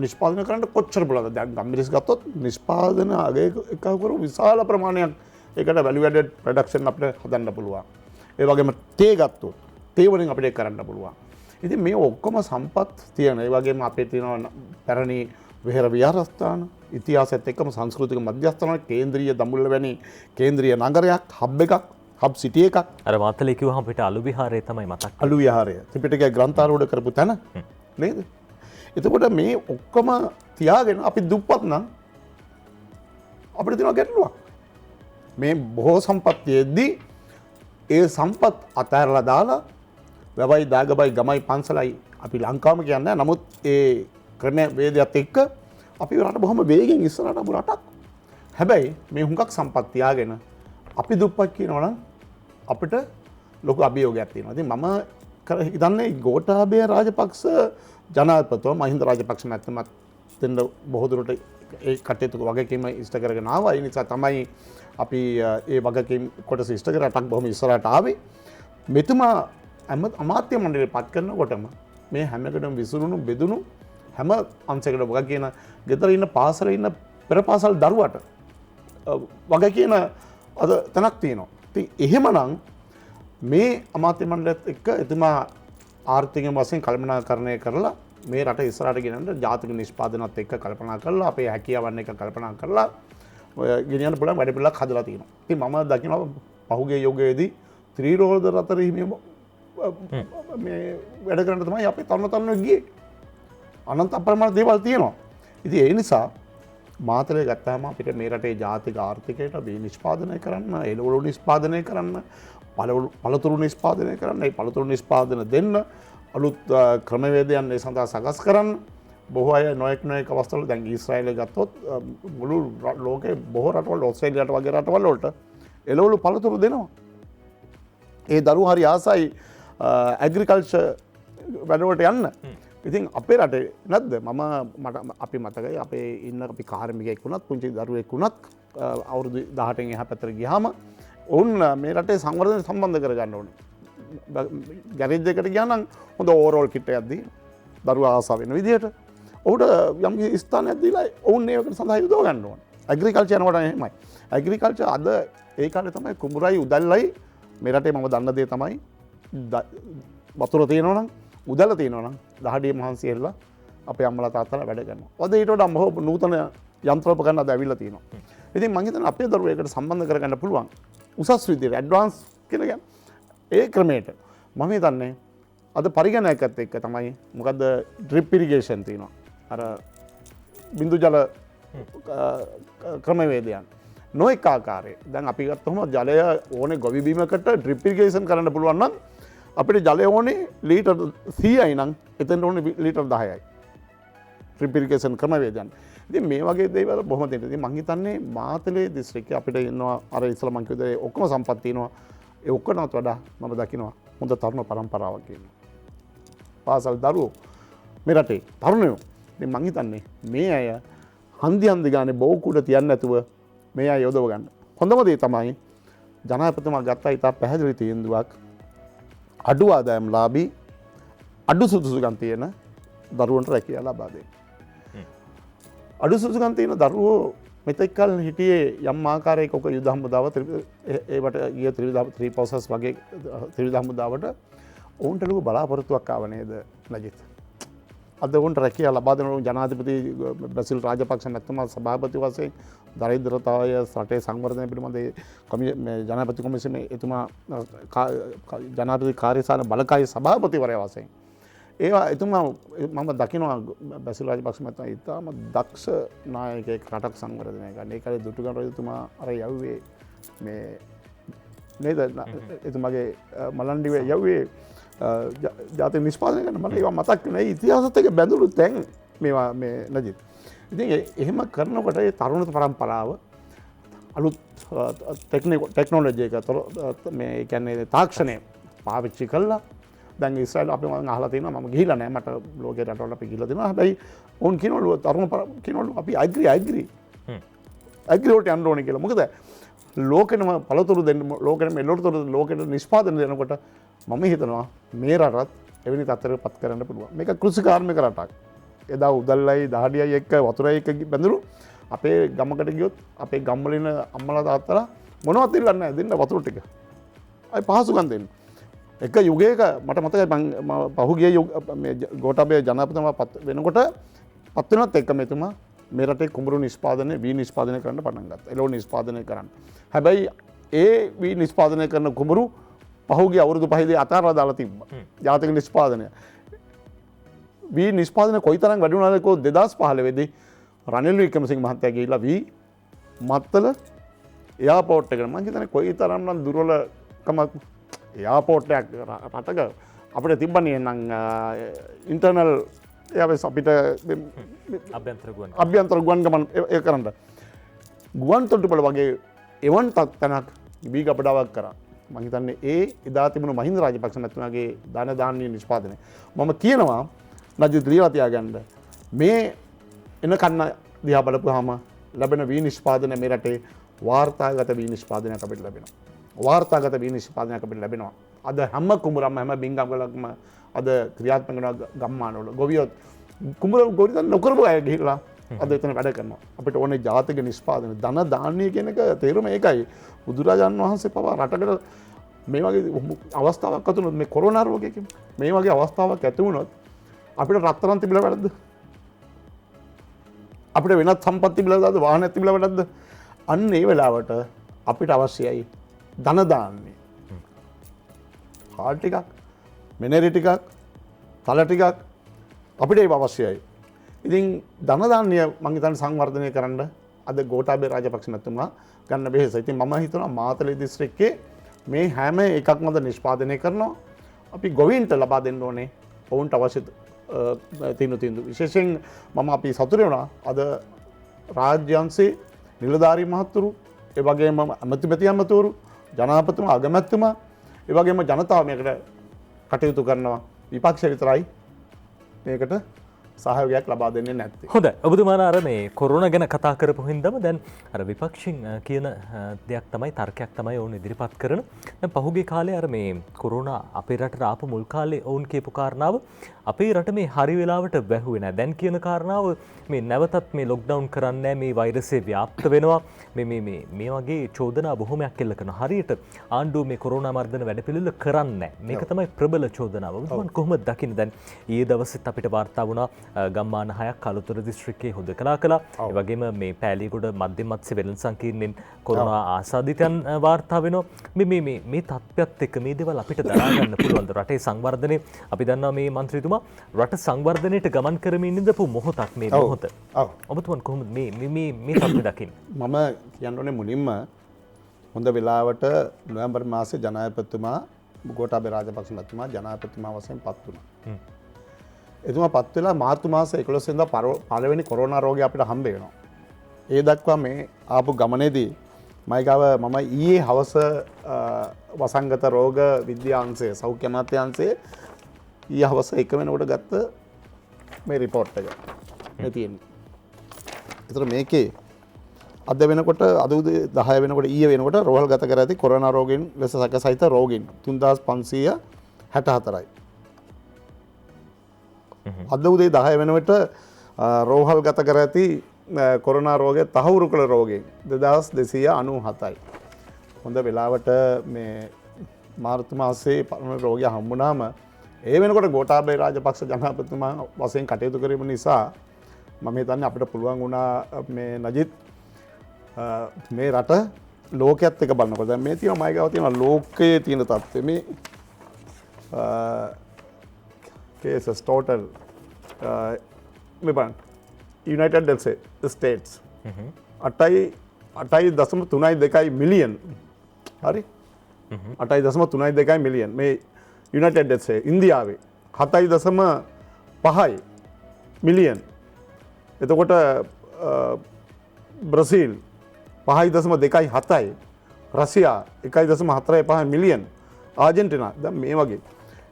නිෂ්පාදනය කරන්න කොච්චර බලද? දැන් ගම්මිරිස් ගත්තොත් නිෂ්පාදන අගය එකතු කරු විශාල ප්‍රමාණයක් ඒකට වැලියු ඇඩඩ් ප්‍රොඩක්ෂන් අපිට හදන්න පුළුවන්. ඒ වගේම තේ ගත්තොත් තේ වලින් අපිට කරන්න පුළුවන්. ඉතින් මේ ඔක්කොම සම්පත් තියෙන. ඒ වගේම අපේ තියෙන පැරණි විහෙර විහාරස්ථාන, ඉතිහාසයත් එක්කම සංස්කෘතික මධ්‍යස්ථාන, කේන්ද්‍රීය දඹුල්ල වැනි කේන්ද්‍රීය නගරයක්, හබ් එකක්, හබ් සිටි එකක්. අර මාතලේ කිව්වහම අපිට අලු විහාරය තමයි මතක්. අලු විහාරය ත්‍රිපිටකයේ ග්‍රන්ථාරූඪ කරපු තැන නේද? එතකොට මේ ඔක්කොම තියාගෙන අපි දුප්පත් නම් අපිට තියෙන ගැටලුවක්. මේ බොහෝ සම්පත්තියෙදී ඒ සම්පත් අතහැරලා දාලා වැවයි දාගබයි ගමයි පන්සලයි අපි ලංකාවම කියන්නේ. නමුත් ඒ ක්‍රම වේදයත් එක්ක අපි රට බොහොම වේගෙන් ඉස්සරහට අමු රටක්. හැබැයි මේ හුඟක් සම්පත් තියාගෙන අපි දුප්පත් කියනවා නම් අපිට ලොකු අභියෝගයක් තියෙනවා. ඉතින් මම හිතන්නේ ගෝඨාභය රාජපක්ෂ ජනාධිපතිතුමා මහින්ද රාජපක්ෂ මැතිතුමාත් දෙන්න බොහෝ දුරට ඒ කටයුතු වගකීම ඉෂ්ට කරගෙන ආවා. ඒ නිසා තමයි අපි ඒ වගකීම් කොටස ඉෂ්ට කර රටක් බොහොම ඉස්සරහට ආවේ. මෙතුමා අමාත්‍ය මණ්ඩලය පත් කරනකොටම මේ හැමකටම විසිරුණු බෙදුණු හැම අංශයකට වග කියන ගෙදර ඉන්න පාසලේ ඉන්න පෙර පාසල් දරුවට වග කියන අද තැනක් තියෙනවා. ඉතින් එහෙමනම් මේ අමාත්‍ය මණ්ඩලයත් එක්ක එතුමා ආර්ථික වශයෙන් කල්පනාකරණය කරලා මේ රට ඉස්සරහට ගෙනන්න ජාතික නිෂ්පාදනත් එක්ක කල්පනා කරලා අපේ හැකියාවන් එක්ක කල්පනා කරලා ගෙනියන්න පුළුවන් වැඩ පිළිවෙලක් හදලා තියෙනවා. ඉතින් මම දකිනවා පහුගිය යුගයේදී ත්‍රිරෝද රතර හිමියෝ මේ වැඩ කරන්න තමයි අපි තරුණ ගියේ. අනන්ත අප්‍රමාණ දේවල් තියෙනවා. ඉතින් ඒ නිසා මාතලේ ගත්තාම අපිට මේ රටේ ජාතික ආර්ථිකයට මේ නිෂ්පාදනය කරන්න, එළවලු නිෂ්පාදනය කරන්න, පළතුරු නිෂ්පාදනය කරන්න, ඒ පළතුරු නිෂ්පාදන දෙන්න, අලුත් ක්‍රමවේදයන් ඒ සඳහා සකස් කරන්න. බොහෝ අය නොයෙක් අවස්ථාවල දැන් ඊශ්‍රායලය ගත්තොත් මුළු ලෝකේ බොහෝ රටවල ඕස්ට්‍රේලියාවට වගේ රටවල් වලට එළවලු පළතුරු දෙනවා. ඒ දරුවෝ හරි ආසයි ඇග්‍රිකල්චර් වැඩවලට යන්න. ඉතින් අපේ රටේ නැද්ද? මට අපි මතකයි අපේ ඉන්න අපි කාර්මිකයෙක් වුණත් පුංචි දරුවෙක් වුණත් අවුරුදු 18න් එහා පැත්තට ගියාම ඔවුන් මේ රටේ සංවර්ධනය සම්බන්ධ කරගන්න ඕනේ. ගැරේජ් එකකට ගියා නම් හොඳ ඕවරෝල් කිට් එකක් දී දරුවා ආසාව වෙන විදිහට ඔහුට යම් ස්ථානයක් දීලා ඔවුන් ඒකට සඳහා යොදව ගන්න ඕනේ. ඇග්‍රිකල්චර් යනකොට එහෙමයි. ඇග්‍රිකල්චර් අද ඒ කාලේ තමයි කුඹුරයි උදැල්ලයි මේ රටේ මම දන්න දේ තමයි වතුර තියෙනවා නම් උදැල්ල තියෙනවා නම් දහඩිය මහන්සි එල්ල අපේ අම්මලා තාත්තලා වැඩ කරනවා. අද ඊට වඩා මොහොත නූතන යන්ත්‍රෝපකරණ අද ඇවිල්ලා තියෙනවා. ඉතින් මම හිතන්නේ අපේ දරුවෝ ඒකට සම්බන්ධ කරගන්න පුළුවන්. උසස් විදියට ඇඩ්වාන්ස් කියලා කියන්නේ ඒ ක්‍රමයට මම හිතන්නේ අද පරිගණකයත් එක්ක තමයි මොකද ඩ්‍රිප් ඉරිගේෂන් තියෙනවා. අර බිඳු ජල ක්‍රමවේදයන් නොඑක ආකාරයේ. දැන් අපි ගත්තොම ජලය ඕනේ ගොවි බිමකට ඩ්‍රිප් ඉරිගේෂන් කරන්න පුළුවන් නම් අපිට ජලය ඕනේ ලීටර් 100යි නම් එතෙන්ට ඕනේ ලීටර් 10යි. ඩ්‍රිප් ඉරිගේෂන් ක්‍රමවේදයන්. ඉතින් මේ වගේ දේවල් බොහොම තියෙනවා. ඉතින් මම හිතන්නේ මාතලේ දිස්ත්‍රික්කයේ අපිට ඉන්නවා අර ඉස්සලා මම කිව්වා ඒ ඔක්කොම සම්පත් තියෙනවා. ඒ ඔක්කොනත් වඩා මම දකිනවා හොඳ තරුණ පරම්පරාවක් කියනවා. පාසල් දරුවෝ මේ රටේ තරුණයෝ. ඉතින් මම හිතන්නේ මේ අය හන්දි ගානේ බෝකුඩ තියන්නේ නැතුව මේ අය යොදව ගන්න. හොඳම දේ තමයි ජනාධිපතිතුමා ගත්තා ඉතා පැහැදිලි තීන්දුවක් අඩු ආදායම් ලාභී අඩු සුදුසුකම් තියෙන දරුවන්ට රැකියාව ලබා දෙන්න. අඩු සුදුසුකම් තියෙන දරුවෝ මෙතෙක් කල හිටියේ යම් ආකාරයක ඔක යුද හමුදාව ඒවට ගිය ත්‍රිවිධ ප්‍රොසෙස් වගේ ත්‍රිවිධ හමුදාවට ඔවුන්ට ලොකු බලාපොරොත්තුවක් ආව නේද නජිත්? අද ඔවුන්ට රැකියාව ලබා දෙන ජනාධිපති බසිල් රාජපක්ෂ මැතිතුමා සභාපති වශයෙන් දරිද්‍රතාවය රටේ සංවර්ධනය පිළිබඳ ජනාධිපති කොමිසමේ එතුමා ජනාධිපති කාර්යසාන බලකායේ සභාපතිවරයා වශයෙන් ඒවා එතුමා මම දකිනවා බැසිල් රාජපක්ෂ මැතිතුමා ඉතාම දක්ෂ නායකයෙක් රටක් සංවර්ධනය කරන්න. ඒ කාලේ දුටුගැමුණු රජතුමා අර යව්වේ මේ නේද එතුමාගේ මලන්ඩිවේ යව්වේ ජාතික නිෂ්පාදනය කරන මට ඒවා මතක් වෙනවා. ඒ ඉතිහාසත් එක්ක බැඳුණු තැන් මේවා මේ නජිත්. ඉතින් එහෙම කරනකොට ඒ තරුණ පරම්පරාව අලුත් ටෙක්නොලොජි එක මේ කියන්නේ තාක්ෂණය පාවිච්චි කළා. දැන් ඉස්රායල් අපි මම අහලා තියෙනවා මම ගිහිල්ලා නැහැ මට ලෝකේ රටවල අපි ගිහිල්ලා තියෙනවා. හැබැයි ඕන් කියනවලු තරුණ කියනවලු අපි ඇග්‍රි වලට යන්න ඕනේ කියලා. මොකද ලෝකෙනම පළතුරු දෙන්න ලෝකෙනම එළවලු ලෝකෙට නිෂ්පාදනය දෙනකොට මම හිතනවා මේ රටත් එවැනි තත්ත්වයකට පත් කරන්න පුළුවන්. මේක කෘෂි කාර්මික රටක්. එදා උදල්ලයි දහඩියයි එක්ක වතුරයි එක්ක බැඳුණු අපේ ගමකට ගියොත් අපේ ගම්වල ඉන්න අම්මලා තාත්තලා මොනවත් ඉල්ලන්නේ නැහැ දෙන්න වතුර ටික. අය පහසුකම් දෙන්න. එක යුගයක මට මතකයි පහුගිය මේ ගෝඨාභය ජනාධිපතිතුමා පත් වෙනකොට පත් වෙනත් එක්කම එතුමා මේ රටේ කුඹුරු නිෂ්පාදනය වී නිෂ්පාදනය කරන්න පටන් ගත්තා. එළවලු නිෂ්පාදනය කරන්න. හැබැයි ඒ වී නිෂ්පාදනය කරන කුඹුරු පහුගිය අවුරුදු 5 අතාරලා දාලා තිබ්බා. ජාතික නිෂ්පාදනය. වී නිෂ්පාදනය කොයිතරම් වැඩි වුණාද කෝ 2015 දී රනිල් වික්‍රමසිංහ මහත්තයා ගිහිල්ලා වී මත්තල එයාපෝට් එකට මම හිතන්නේ කොයිතරම් නම් දුර්වලකමක් එයාපෝට් එකක් රටක අපිට තිබ්බනේ නම් ඉන්ටර්නල් එයාවෙස් අපිට අභ්‍යන්තර ගුවන් ගමන් ඒ කරන්න ගුවන් තොටුපළ වගේ එවන් තත්ත්වයක් වී ගබඩාවක් කරා. මම හිතන්නේ ඒ එදා තිබුණු මහින්ද රාජපක්ෂ මැතිතුමාගේ ධන දාන්‍ය නිෂ්පාදනය මම කියනවා නජිත් ලියලා තියාගන්න මේ එන කන්න දිහා බලපුවාම ලැබෙන වී නිෂ්පාදනය මේ රටේ වාර්තාගත වී නිෂ්පාදනයක් අපිට ලැබෙනවා. වාර්තාගත වී නිෂ්පාදනයක් අපිට ලැබෙනවා. අද හැම කුඹරම හැම බින්ගම්වලක්ම අද ක්‍රියාත්මක වෙනවා ගම්මානවල. ගොවියොත් කුඹර ගොවිතැන් නොකරපු අය ගිහිල්ලා අද එතන වැඩ කරනවා. අපිට ඕනේ ජාතික නිෂ්පාදන ධන දාන්‍ය කියන එක තේරුම ඒකයි. බුදුරජාණන් වහන්සේ පවා රටකට මේ වගේ අවස්ථාවක් ඇති වුණොත් මේ කොරෝනා රෝගයකින් මේ වගේ අවස්ථාවක් ඇති වුණොත් අපිට රත්තරන් තිබිලා වැඩක්ද? අපිට වෙනත් සම්පත් තිබිලාද? වාහනයක් තිබිලා වැඩක්ද? අන්න ඒ වෙලාවට අපිට අවශ්‍යයි ධන දාන්නේ. හාල් ටිකක්, මිනරේ ටිකක්, තල ටිකක් අපිට ඒක අවශ්‍යයි. ඉතින් ධන දාන්‍ය මම හිතන්නේ සංවර්ධනය කරන්න අද ගෝඨාභය රාජපක්ෂ මැතිතුමා ගන්න බෙහෙස. ඉතින් මම හිතනවා මාතලේ දිස්ත්‍රික්කයේ මේ හැම එකක්ම නිෂ්පාදනය කරනවා. අපි ගොවීන්ට ලබා දෙන්න ඕනේ ඔවුන්ට අවශ්‍ය තීන්දුව. විශේෂයෙන් මම අපි සතුටු වෙනවා අද රාජ්‍යංශයේ නිලධාරී මහත්තුරු ඒ වගේම අමාත්‍යපති අමාත්‍යවරු ජනාධිපතිතුමා අගමැතිතුමා ඒ වගේම ජනතාව මේකට කටයුතු කරනවා. විපක්ෂය විතරයි මේකට සහයෝගයක් ලබා දෙන්නේ නැත්තේ. හොඳයි. ඔබතුමාලා අර මේ කොරෝනා ගැන කතා කරපු හින්දාම දැන් අර විපක්ෂින් කියන දෙයක් තමයි තර්කයක් තමයි ඔවුන් ඉදිරිපත් කරන. දැන් පහුගිය කාලේ අර මේ කොරෝනා අපේ රටට ආපු මුල් කාලේ ඔවුන් කියපු කාරණාව අපේ රට මේ හරි වෙලාවට වැහුවේ නැහැ. දැන් කියන කාරණාව මේ නැවතත් මේ ලොක්ඩවුන් කරන්නේ මේ වෛරසය ව්‍යාප්ත වෙනවා. මේ වගේ චෝදනා බොහොමයක් එල්ල කරනවා. හරියට ආණ්ඩුව මේ කොරෝනා මර්ධන වැඩපිළිවෙල කරන්නේ නැහැ. මේක තමයි ප්‍රබල චෝදනාව. ඔබතුමන් කොහොමද දකින්නේ? දැන් ඊයේ දවසෙත් අපිට වාර්තා වුණා ගම්මාන 6ක් කළුතර දිස්ත්‍රික්කයේ හුදකලා කළා. ඒ වගේම මේ පෑලියගොඩ මධ්‍යම මත්ස්‍ය වෙළඳ සංකීර්ණයෙන් කොරෝනා ආසාදිතයන් වාර්තා වෙනවා. මේ තත්ත්වයක් එක්ක මේ දේවල් අපිට දරා ගන්න පුළුවන්ද? රටේ සංවර්ධනය අපි දන්නවා මේ മന്ത്രിතුමා රට සංවර්ධනයට ගමන් කරමින් ඉඳපු මොහොතක් මේ මොහොත. ඔබතුමන් කොහොමද මේ තත්ත්වය දකින්නේ? මම කියන්න ඕනේ මුලින්ම හොඳ වෙලාවට නොවැම්බර් මාසේ ජනාධිපතිතුමා ගෝඨාභය රාජපක්ෂ මහත්මයා ජනාධිපතිතුමා වශයෙන් පත් වුණා. එතුමා පත් වෙලා මාර්තු මාසේ 11 වෙනිදා පළවෙනි කොරෝනා රෝගය අපිට හම්බ වෙනවා. ඒ දක්වා මේ ආපු ගමනේදී මයිගාව මම ඊයේ හවස වසංගත රෝග විද්‍යාංශයේ සෞඛ්‍ය අමාත්‍යාංශයේ ඊයේ හවස 1 වෙනකොට ගත්ත මේ රිපෝට් එක මේ තියෙන්නේ. ඒතර මේකේ අද වෙනකොට අද උදේ 10 වෙනකොට ඊයේ වෙනකොට රෝහල් ගත කර ඇති කොරෝනා රෝගීන් ලෙස සැකසිත රෝගීන් 3564යි. අද උදේ 10 වෙනකොට රෝහල් ගත කර ඇති කොරෝනා රෝගය තහවුරු කළ රෝගීන් 2297යි. හොඳ වෙලාවට මේ මාර්තු මාසයේ පළමු රෝගය හම්බුනාම ඒ වෙනකොට ගෝඨාභය රාජපක්ෂ ජනාධිපතිතුමා වශයෙන් කටයුතු කිරීම නිසා මම හිතන්නේ අපිට පුළුවන් වුණා මේ නජිත් මේ රට ලෝකයේත් එක බලනකොට දැන් මේ තියෙන මයිගාව තියෙන ලෝකයේ තියෙන තත්ත්වය මේ cases total මේ බලන්න United States 8.32 මිලියන් හරි 8.32 මිලියන් මේ United States ඉන්දියාවේ 7.5 මිලියන් එතකොට බ්‍රසීල් 5.27යි රසියා 1.45 මිලියන් ආජෙන්ටිනා දැන් මේ වගේ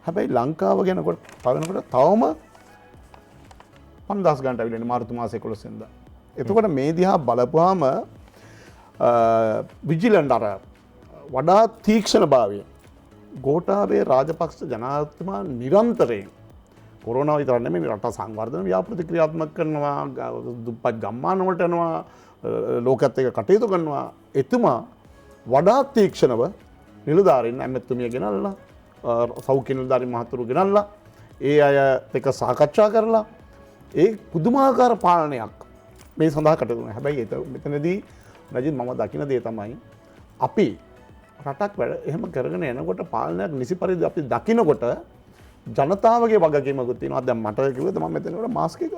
හැබැයි ලංකාව ගැනකොට බලනකොට තවම 5000 ගණන් ඇවිල්ලා මාර්තු මාසේ 11 වෙනිදා. එතකොට මේ දිහා බලපුවාම විජිලන්ට් අර වඩා තීක්ෂණ භාවය ගෝඨාභය රාජපක්ෂ ජනාධිපතිතුමා නිරන්තරයෙන් කොරෝනා විතර නෙමෙයි රට සංවර්ධන ව්‍යාපෘති ක්‍රියාත්මක කරනවා දුප්පත් ගම්මාන වලට යනවා ලෝකත් එක්ක කටයුතු කරනවා එතුමා වඩා තීක්ෂණව නිලධාරීන් ඇමතුමිය ගෙනල්ලා සෞඛ්‍ය නිලධාරී මහතුරු ගෙනල්ලා ඒ අය එක්ක සාකච්ඡා කරලා ඒ පුදුමාකාර පාලනයක් මේ සඳහා කටයුතු කරනවා. හැබැයි මෙතනදී නජිත් මම දකින දේ තමයි අපි රටක් වැඩ එහෙම කරගෙන යනකොට පාලනයක් නිසි පරිදි අපි දකිනකොට ජනතාවගේ වගකීමකුත් තියෙනවා. දැන් මට කිව්වද මම මෙතනකොට මාස්ක් එක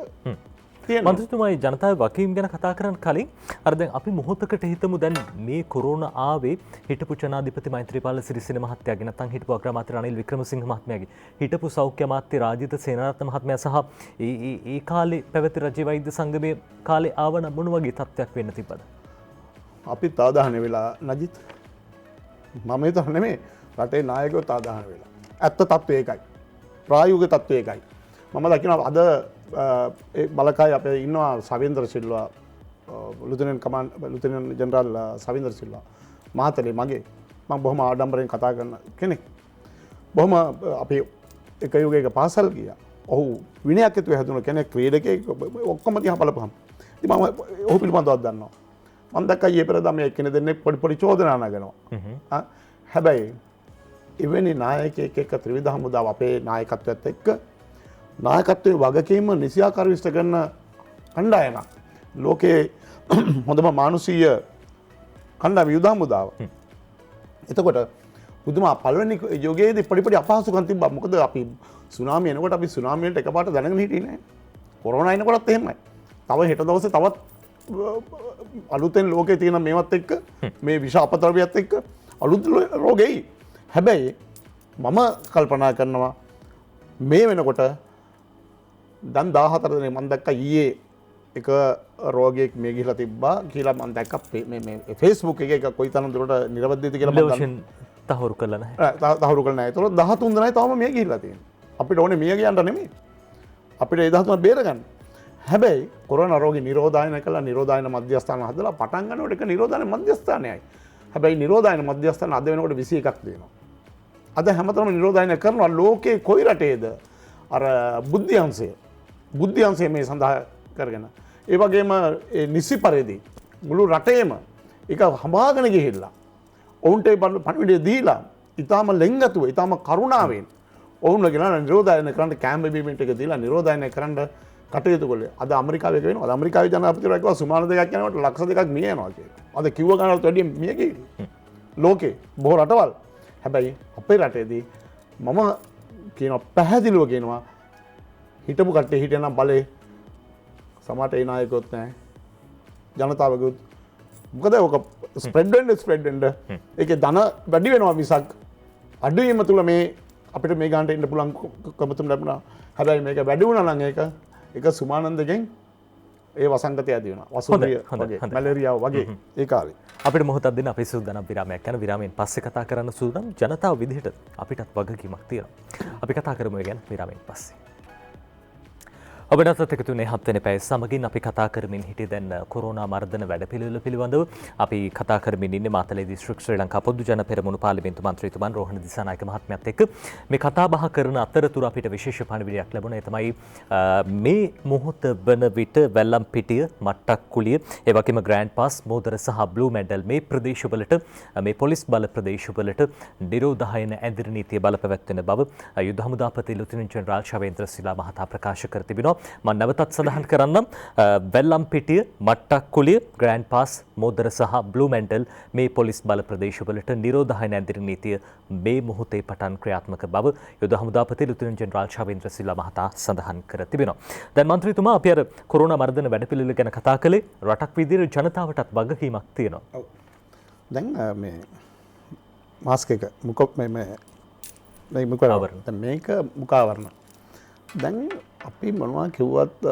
මන්ත්‍රීතුමායි ජනතාවේ වගකීම් ගැන කතා කරන්න කලින් අර දැන් අපි මොහොතකට හිතමු දැන් මේ කොරෝනා ආවේ හිටපු ජනාධිපති මෛත්‍රීපාල සිරිසේන මහත්තයාගේ නැත්නම් හිටපු අග්‍රාමාත්‍ය රනිල් වික්‍රමසිංහ මහත්මයාගේ හිටපු සෞඛ්‍ය අමාත්‍ය රාජිත සේනාරත්න මහත්මයා සහ ඒ කාලේ පැවති රජ වෛද්‍ය සංගමයේ කාලේ ආවන මොන වගේ තත්ත්වයක් වෙන්න තිබ්බද? අපි තාදාහන වෙලා නජිත් මම හිතන්නේ නෙමෙයි රටේ නායකයෝ තාදාහන වෙලා. ඇත්ත තත්ත්වය ඒකයි. ප්‍රායෝගික තත්ත්වය ඒකයි. මම දකිනවා අද බලකාය අපේ ඉන්නවා සවින්දර සිල්වා ලුතෙනන්ට් ජෙනරාල් සවින්දර සිල්වා මහතලේ මගේ මම බොහොම ආඩම්බරෙන් කතා කරන කෙනෙක්. බොහොම අපි එක යුගයක පාසල් ගියා. ඔහු විනයක් ඇතුව හැදුණු කෙනෙක් ක්‍රීඩකයෙක් ඔක්කොම දිහා බලපුවම. ඉතින් මම ඔහු පිළිබඳව දන්නවා. මම දැක්කා ඊයේ පෙරදා මේ එක්කෙනෙක් දෙන්නේ පොඩි චෝදනා නගනවා. හැබැයි එවැනි නායකයෙක් එක්ක ත්‍රිවිධ හමුදාව අපේ නායකත්වයත් එක්ක නායකත්වයේ වගකීම නිසියාකාරව ඉෂ්ට කරන කණ්ඩායමක් ලෝකයේ හොඳම මානුෂීය කණ්ඩායම යුද හමුදාව. එතකොට පුදුම පළවෙනි යෝගයේදී පොඩි අපහසුකම් තිබ්බා. මොකද අපි සුනාමිය එනකොට අපි සුනාමියට එකපාරට දැනගෙන හිටියේ නැහැ. කොරෝනා එනකොටත් එහෙමයි. තව හෙට දවසේ තවත් අලුතෙන් ලෝකේ තියෙන මේවත් එක්ක මේ විෂ අපද්‍රව්‍යත් එක්ක අලුත් රෝගෙයි. හැබැයි මම කල්පනා කරනවා මේ වෙනකොට දැන් 14 දිනේ මම දැක්කා ඊයේ එක රෝගියෙක් මේ ගිහිලා තිබ්බා කියලා මම දැක්කා මේ Facebook එකේ එක කොයිතරම් දුරට නිර්වද්‍යද කියලා මම තහවුරු කරලා නැහැ. තහවුරු කරලා නැහැ. ඒතකොට 13 දෙනායි තවම මේ ගිහිලා තියෙන්නේ. අපිට ඕනේ මිය ගියන්න නෙමෙයි. අපිට ඒ 13 බේර ගන්න. හැබැයි කොරෝනා රෝගී නිරෝධායන කළා නිරෝධායන මධ්‍යස්ථාන හදලා පටන් ගන්නකොට එක නිරෝධායන මධ්‍යස්ථානයයි. හැබැයි නිරෝධායන මධ්‍යස්ථාන අද වෙනකොට 21ක් දෙනවා. අද හැමතැනම නිරෝධායන කරනවා ලෝකේ කොයි රටේද අර බුද්ධ්‍යංශය මේ සඳහා කරගෙන. ඒ වගේම නිසි පරිදි මුළු රටේම එක හඹාගෙන ගිහිල්ලා ඔවුන්ට පණිවිඩය දීලා ඊටාම ලෙන්ගතුව ඊටාම කරුණාවෙන් ඔවුන්ව ගෙනලා නිරෝධායන කරන්න කැම්ප් බීමන්ට් එක දීලා නිරෝධායන කරන්න කටයුතු කළේ. අද ඇමරිකාවේ වෙනවා. අද ඇමරිකාවේ ජනාධිපතිවරයා කිව්වා සුමාන දෙකක් යනකොට ලක්ෂ දෙකක් මිය යනවා කියලා. අද කිව්ව ගණනට වැඩිය මිය ගිහින්. ලෝකේ බොහෝ රටවල්. හැබැයි අපේ රටේදී මම කියනවා පැහැදිලිව කියනවා හිටපු කට්ටිය හිටියනම් බලේ සමහරට ඒ නායකයොත් නැහැ. ජනතාවකුත් මොකද ඔක ස්ප්‍රෙඩ් වෙන්න ඒකේ ධන වැඩි වෙනවා මිසක් අඩුවීම තුල මේ අපිට මේ ගානට එන්න පුළුවන් කමතුම් ලැබුණා. හැබැයි මේක වැඩි වුණා නම් ඒක සුමානන්දගෙන් ඒ වසංගතය ඇති වෙනවා. වසුන්රිය වගේ මැලේරියාව වගේ ඒ කාලේ. අපිට මොහොතක් දෙන්න අපි සූදානම් විරාමයක් යන විරාමයෙන් පස්සේ කතා කරන්න සූදානම් ජනතාව විදිහට අපිටත් වගකීමක් තියෙනවා. අපි කතා කරමු ඒ ගැන විරාමයෙන් පස්සේ. ඔබ නැවතත් එකතු වෙන්නේ 7 වෙනි පැය සමගින් අපි කතා කරමින් හිටියේ දැන් කොරෝනා මර්ධන වැඩපිළිවෙල පිළිබඳව අපි කතා කරමින් ඉන්නේ මාතලේ දිස්ත්‍රික් ශ්‍රී ලංකා පොදු ජන පෙරමුණු පාර්ලිමේන්තු මන්ත්‍රීතුමන් රෝහණ දිසානායක මහත්මයාත් එක්ක මේ කතා බහ කරන අතරතුර අපිට විශේෂ පණිවිඩයක් ලැබුණා. ඒ තමයි මේ මොහොත වන විට වැල්ලම්පිටිය, මට්ටක්කුලිය, ඒ වගේම ග්‍රෑන්ඩ් පාස්, මෝදර සහ බ්ලූ මෙඩල් මේ ප්‍රදේශවලට මේ පොලිස් බල ප්‍රදේශවලට නිරෝධායන ඇඳිරි නීතිය බලපැවැත්වෙන බව යුද හමුදාපති ලුතිනන්ට් ජෙනරාල් ශවේන්ද්‍ර සිල්වා මහතා ප්‍රකාශ කර තිබෙනවා. මම නැවතත් සඳහන් කරන්නම් වැල්ලම්පිටිය, මට්ටක්කුලිය, ග්‍රෑන්ඩ් පාස්, මෝදර සහ බ්ලූ මෙඩල් මේ පොලිස් බල ප්‍රදේශවලට නිරෝධායන ඇඳිරි නීතිය මේ මොහොතේ පටන් ක්‍රියාත්මක බව යුද හමුදාපති ලුතිනන්ට් ජෙනරාල් ශවේන්ද්‍ර සිල්වා මහතා සඳහන් කර තිබෙනවා. දැන් මන්ත්‍රීතුමා අපි අර කොරෝනා මර්ධන වැඩපිළිවෙල ගැන කතා කළේ රටක් විදිහට ජනතාවටත් වගකීමක් තියෙනවා. ඔව්. දැන් මේ මාස්ක් එක මේක මුඛාවරණ. දැන් අපි මොනවා කිව්වත්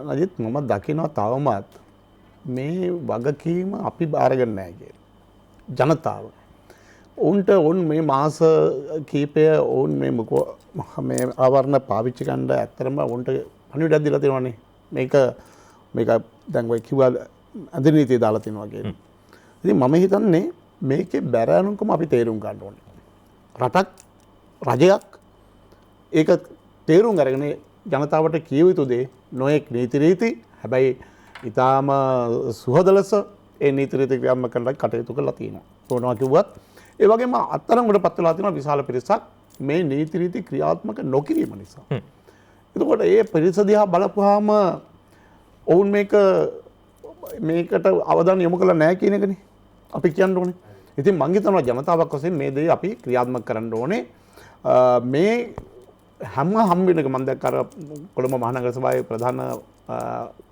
නජිත් මම දකිනවා තවමත් මේ වගකීම අපි බාරගන්නේ නැහැ කියලා. ජනතාව. උන්ට උන් මේ මාස කීපය උන් මේ ආවරණ පාවිච්චි කරන්න ඇත්තරම උන්ට පණිවිඩයක් දීලා තියෙනවානේ. මේක දැන් ඔය කිව්වා ඇඳිරි නීතිය දාලා තියෙනවා කියලා. ඉතින් මම හිතන්නේ මේකේ බැරෑනුම්කම අපි තේරුම් ගන්න ඕනේ. රටක් රජයක් ඒක තේරුම් අරගෙන ජනතාවට කිය යුතු දේ නොයෙක් නීති රීති හැබැයි ඊටාම සුහද ලෙස ඒ නීති රීති ක්‍රියාත්මක කරලා කටයුතු කරලා තියෙනවා. කොහොමද කිව්වත් ඒ වගේම අත්තරංගොඩපත් වෙලා තියෙනවා විශාල පිරිසක් මේ නීති රීති ක්‍රියාත්මක නොකිරීම නිසා. එතකොට ඒ පිරිස දිහා බලපුවාම ඔවුන් මේකට අවධානය යොමු කළා නැහැ කියන එකනේ අපි කියන්න ඕනේ. ඉතින් මං හිතනවා ජනතාවක් වශයෙන් මේ දේ අපි ක්‍රියාත්මක කරන්න ඕනේ. මේ හැම වෙනක මම දැක්ක අර කොළඹ මහනගර සභාවේ ප්‍රධාන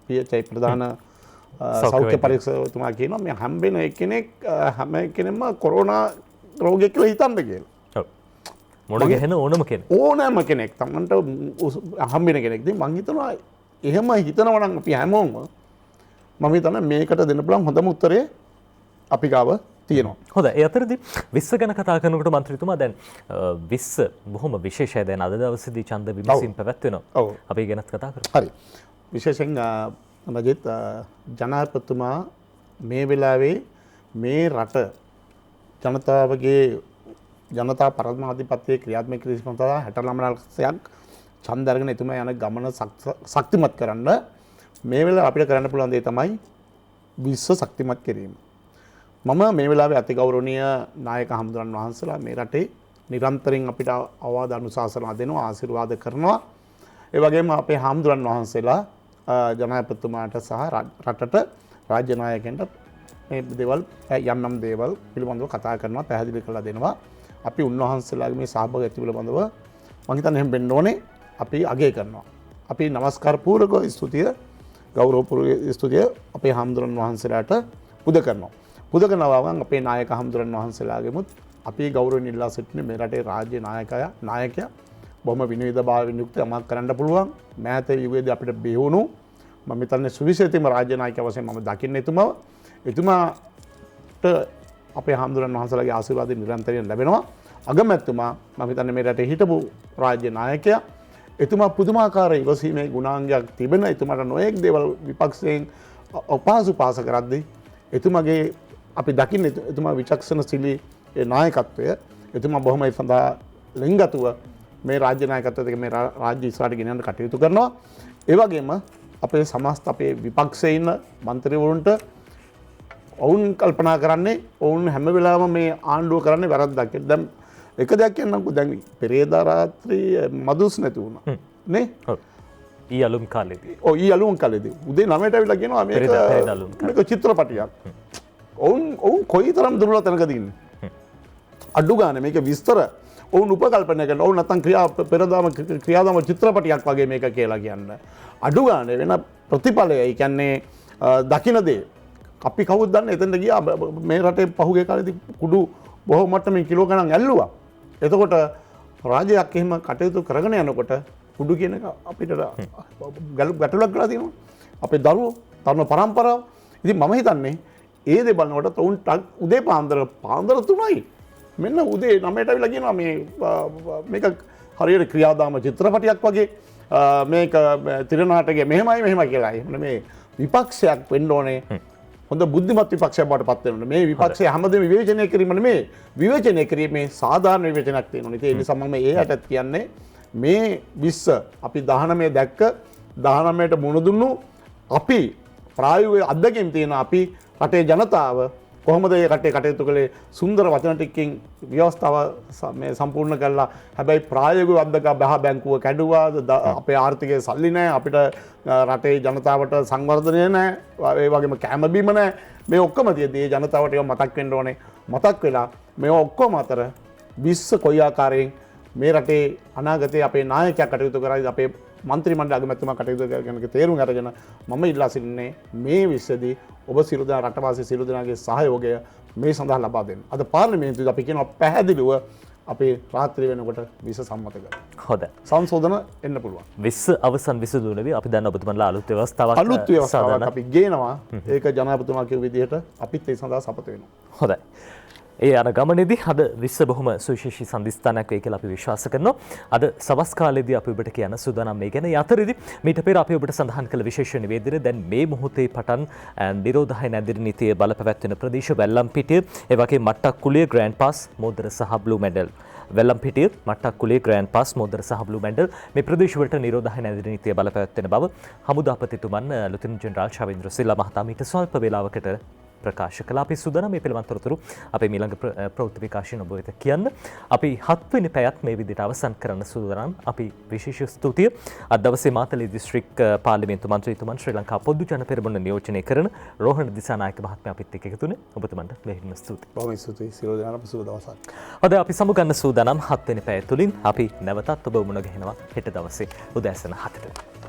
PHI ප්‍රධාන සෞඛ්‍ය පරීක්ෂකතුමා කියනවා මේ හැම වෙන එක්කෙනෙක් හැම කෙනෙක්ම කොරෝනා රෝගියෙක් කියලා හිතන්න කියලා. ඔව්. මොන ගහන ඕනම කෙනෙක්. ඕනෑම කෙනෙක් තමන්ට හැම වෙන කෙනෙක්. ඉතින් මම හිතනවා එහෙම හිතනවා නම් අපි හැමෝම මම හිතන්නේ මේකට දෙන්න පුළුවන් හොඳම උත්තරය අපි ගාව තියෙනවා. හොඳයි. ඒ අතරදී 20 ගැන කතා කරනකොට මන්ත්‍රීතුමා දැන් 20 බොහොම විශේෂයි. දැන් අද දවසේදී ඡන්ද විමසීම් පැවැත්වෙනවා. ඔව්. අපි ඒ ගැනත් කතා කරමු. හරි. විශේෂයෙන් නජිත් ජනාධිපතිතුමා මේ වෙලාවේ මේ රට ජනතාවගේ ජනතා පරමාධිපත්‍යයේ ක්‍රියාත්මක කිරීම සඳහා 69%ක් ඡන්ද අරගෙන එතුමා යන ගමන ශක්තිමත් කරන්න මේ වෙලාව අපිට කරන්න පුළුවන් දේ තමයි 20 ශක්තිමත් කිරීම. මම මේ වෙලාවේ අතිගෞරවනීය නායක හමුදුරන් වහන්සේලා මේ රටේ නිරන්තරයෙන් අපිට අවවාද අනුශාසනා දෙනවා, ආශිර්වාද කරනවා. ඒ වගේම අපේ හමුදුරන් වහන්සේලා ජනාධිපතිතුමාට සහ රටට රාජ්‍ය නායකයන්ට මේ දේවල් යම් දේවල් පිළිබඳව කතා කරනවා, පැහැදිලි කරලා දෙනවා. අපි උන්වහන්සේලාගේ මේ සහභාගීත්වය පිළිබඳව මම හිතන්නේ එහෙම වෙන්න ඕනේ. අපි අගය කරනවා. අපි নমස්කාර පූර්වක ස්තුතිය, ගෞරවපූර්වක ස්තුතිය අපේ හමුදුරන් වහන්සේලාට පුද කරනවා. පුද කරනවා වගන් අපේ නායක හමුදුරන් වහන්සේලාගෙමුත් අපි ගෞරවයෙන් ඉල්ලා සිටින මේ රටේ රාජ්‍ය නායකයා බොහොම විනෝදභාවයෙන් යුක්ත යමක් කරන්න පුළුවන්. මෑත යුගයේදී අපිට බිහුණු මම හිතන්නේ සුවිශේෂිතම රාජ්‍ය නායකයා වශයෙන් මම දකින්නේ එතුමාට අපේ හමුදුරන් වහන්සේලාගේ ආශිර්වාද නිරන්තරයෙන් ලැබෙනවා. අගමැතිතුමා මම හිතන්නේ මේ රටේ හිටපු රාජ්‍ය නායකයා. එතුමා පුදුමාකාර ඉවසීමේ ගුණාංගයක් තිබෙන. එතුමාට නොයෙක් දේවල් විපක්ෂයෙන් උපාස කරද්දී එතුමාගේ අපි දකින්නේ එතුමා විචක්ෂණශීලී නායකත්වය. එතුමා බොහොම ඒ සඳහා ලිංගතුව මේ රාජ්‍ය නායකත්වයට මේ රාජ්‍ය ඉස්සරහට ගෙනියන්න කටයුතු කරනවා. ඒ වගේම අපේ සමස්ත අපේ විපක්ෂයේ ඉන්න മന്ത്രിවරුන්ට ඔවුන් කල්පනා කරන්නේ ඔවුන් හැම වෙලාවෙම මේ ආණ්ඩුව කරන්නේ වැරද්දක්. දැන් එක දෙයක් කියන්නම්කෝ දැන් පෙරේදා රාත්‍රියේ මදුස් නැති වුණා. නේ? ඊ අලුම් කාලෙදී. ඔව් ඊ අලුම් කාලෙදී උදේ 9ට ඇවිල්ලා කියනවා පෙරේද අලුම් මේක චිත්‍රපටයක්. ඔවුන් කොයිතරම් දුර්වල තැනකද ඉන්නේ. අඩු ගානේ මේක විස්තර ඔවුන් උපකල්පනය කරන ඔවුන් නැත්තම් ක්‍රියාදාම චිත්‍රපටයක් වගේ මේක කියලා කියන්න. අඩු ගානේ වෙන ප්‍රතිඵලය ඒ කියන්නේ දකින්න දේ අපි කවුද දන්නේ එතනට ගියා මේ රටේ පහුගිය කාලේදී කුඩු බොහෝ මට්ටමින් කිලෝ ගණන් ඇල්ලුවා. එතකොට රාජ්‍යයක් එහෙම කටයුතු කරගෙන යනකොට කුඩු කියන එක අපිට ගැටලුවක් ගලා තියෙනවා. අපේ දරුවෝ තරුණ පරම්පරාව. ඉතින් මම හිතන්නේ ඒ දේ බලනකොට උන්ට උදේ පාන්දර 3යි. මෙන්න උදේ 9ට අවිලා කියනවා මේක හරියට ක්‍රියාදාම චිත්‍රපටයක් වගේ මේක තිරනාටකයේ මෙහෙමයි කියලා. මේ විපක්ෂයක් වෙන්න ඕනේ. හොඳ බුද්ධිමත් විපක්ෂයක් බවට පත් වෙන්න ඕනේ. මේ විපක්ෂය හැමදේම විවේචනය කිරීම නෙමෙයි. විවේචනය කිරීමේ සාධාරණ විවේචනයක් තියෙනවා. ඒ නිසා මම ඒ යටත් කියන්නේ මේ 20 අපි 19 දැක්ක 19ට මුණ දුන්නු අපි ප්‍රායෝගික අත්දැකීම් තියෙන අපි රටේ ජනතාව කොහොමද මේ රටේ කටයුතු කළේ සුන්දර වචන ටිකකින් ව්‍යවස්ථාව මේ සම්පූර්ණ කළා. හැබැයි ප්‍රායෝගික අත්දැක බහ බැංකුව කැඩුවා. අපේ ආර්ථිකයේ සල්ලි නැහැ. අපිට රටේ ජනතාවට සංවර්ධනය නැහැ. ඒ වගේම කැම බීම නැහැ. මේ ඔක්කොම තියදී ජනතාවට ඒවා මතක් වෙන්න ඕනේ. මතක් වෙලා මේ ඔක්කොම අතර 20 කොයි ආකාරයෙන් මේ රටේ අනාගතයේ අපේ නායකයා කටයුතු කරයිද අපේ මන්ත්‍රී මණ්ඩල අගමැතිතුමා කටයුතු කරන තේරුම් අරගෙන මම ඉල්ලා සිටින්නේ මේ විශ්වදී ඔබ සියලු දෙනා රටවාසී සියලු දෙනාගේ සහයෝගය මේ සඳහා ලබා දෙන්න. අද පාර්ලිමේන්තුවේ අපි කියනවා පැහැදිලිව අපේ රාත්‍රී වෙනකොට විස සම්මත කරනවා. හොඳයි. සංශෝධන එන්න පුළුවන්. විස අවසන් විසඳුනේවි අපි දන්න ඔබතුමන්ලා අලුත් ව්‍යවස්ථාවක් අපි ගේනවා. ඒක ජනාධිපතිතුමා කියපු විදිහට අපිත් ඒ සඳහා සපත වෙනවා. හොඳයි. ඒ අර ගමනේදී අද විශ්ව බොහොම සුවිශේෂී සන්දිස්ථානයක් වෙයි කියලා අපි විශ්වාස කරනවා. අද සවස් කාලේදී අපි ඔබට කියන්න සූදානම් මේ ගැන. යතරේදී මීට පෙර අපි ඔබට සඳහන් කළ විශේෂ නිවේදනය දැන් මේ මොහොතේ පටන් නිරෝධය නැදිරි නීතිය බලපැවැත්වෙන ප්‍රදේශ වැල්ලම්පිටිය, ඒ වගේ මට්ටක්කුලිය ග්‍රෑන්ඩ් පාස් මෝදර සහ බ්ලූ මෙඩල් වෙල්ලම්පිටිය මට්ටක්කුලිය ග්‍රෑන්ඩ් පාස් මෝදර සහ බ්ලූ මෙඩල් මේ ප්‍රදේශවලට නිරෝධය නැදිරි නීතිය බලපැවැත්වෙන බව හමුදාපතිතුමන් ලුතිනන්ට් ජෙනරාල් ශවේන්ද්‍ර සිල්වා මහතා මීට ස්වල්ප වේලාවකට ප්‍රකාශ කළා. අපි සූදානම් මේ පිළිබඳ තොරතුරු අපේ ඊළඟ ප්‍රවෘත්ති විකාශන ඔබ වෙත කියන්න. අපි 7 වෙනි පැයත් මේ විදිහට අවසන් කරන්න සූදානම්. අපි විශේෂ ස්තුතිය අද දවසේ මාතලේ දිස්ත්‍රික් පාර්ලිමේන්තු මන්ත්‍රීතුමන් ශ්‍රී ලංකා පොදු ජන පෙරමුණ නියෝජනය කරන රෝහණ දිසානායක මහත්මයා අපිත් එක්ක එකතු වුණේ. ඔබතුමන්ට මෙහෙම ස්තුතියි. බොහොම ස්තුතියි. සියලු දෙනාටම සුබ දවසක්. අද අපි සමුගන්න සූදානම් 7 වෙනි පැය තුලින් අපි නැවතත් ඔබ මුණ ගැහෙනවා හෙට දවසේ උදෑසන 7ට.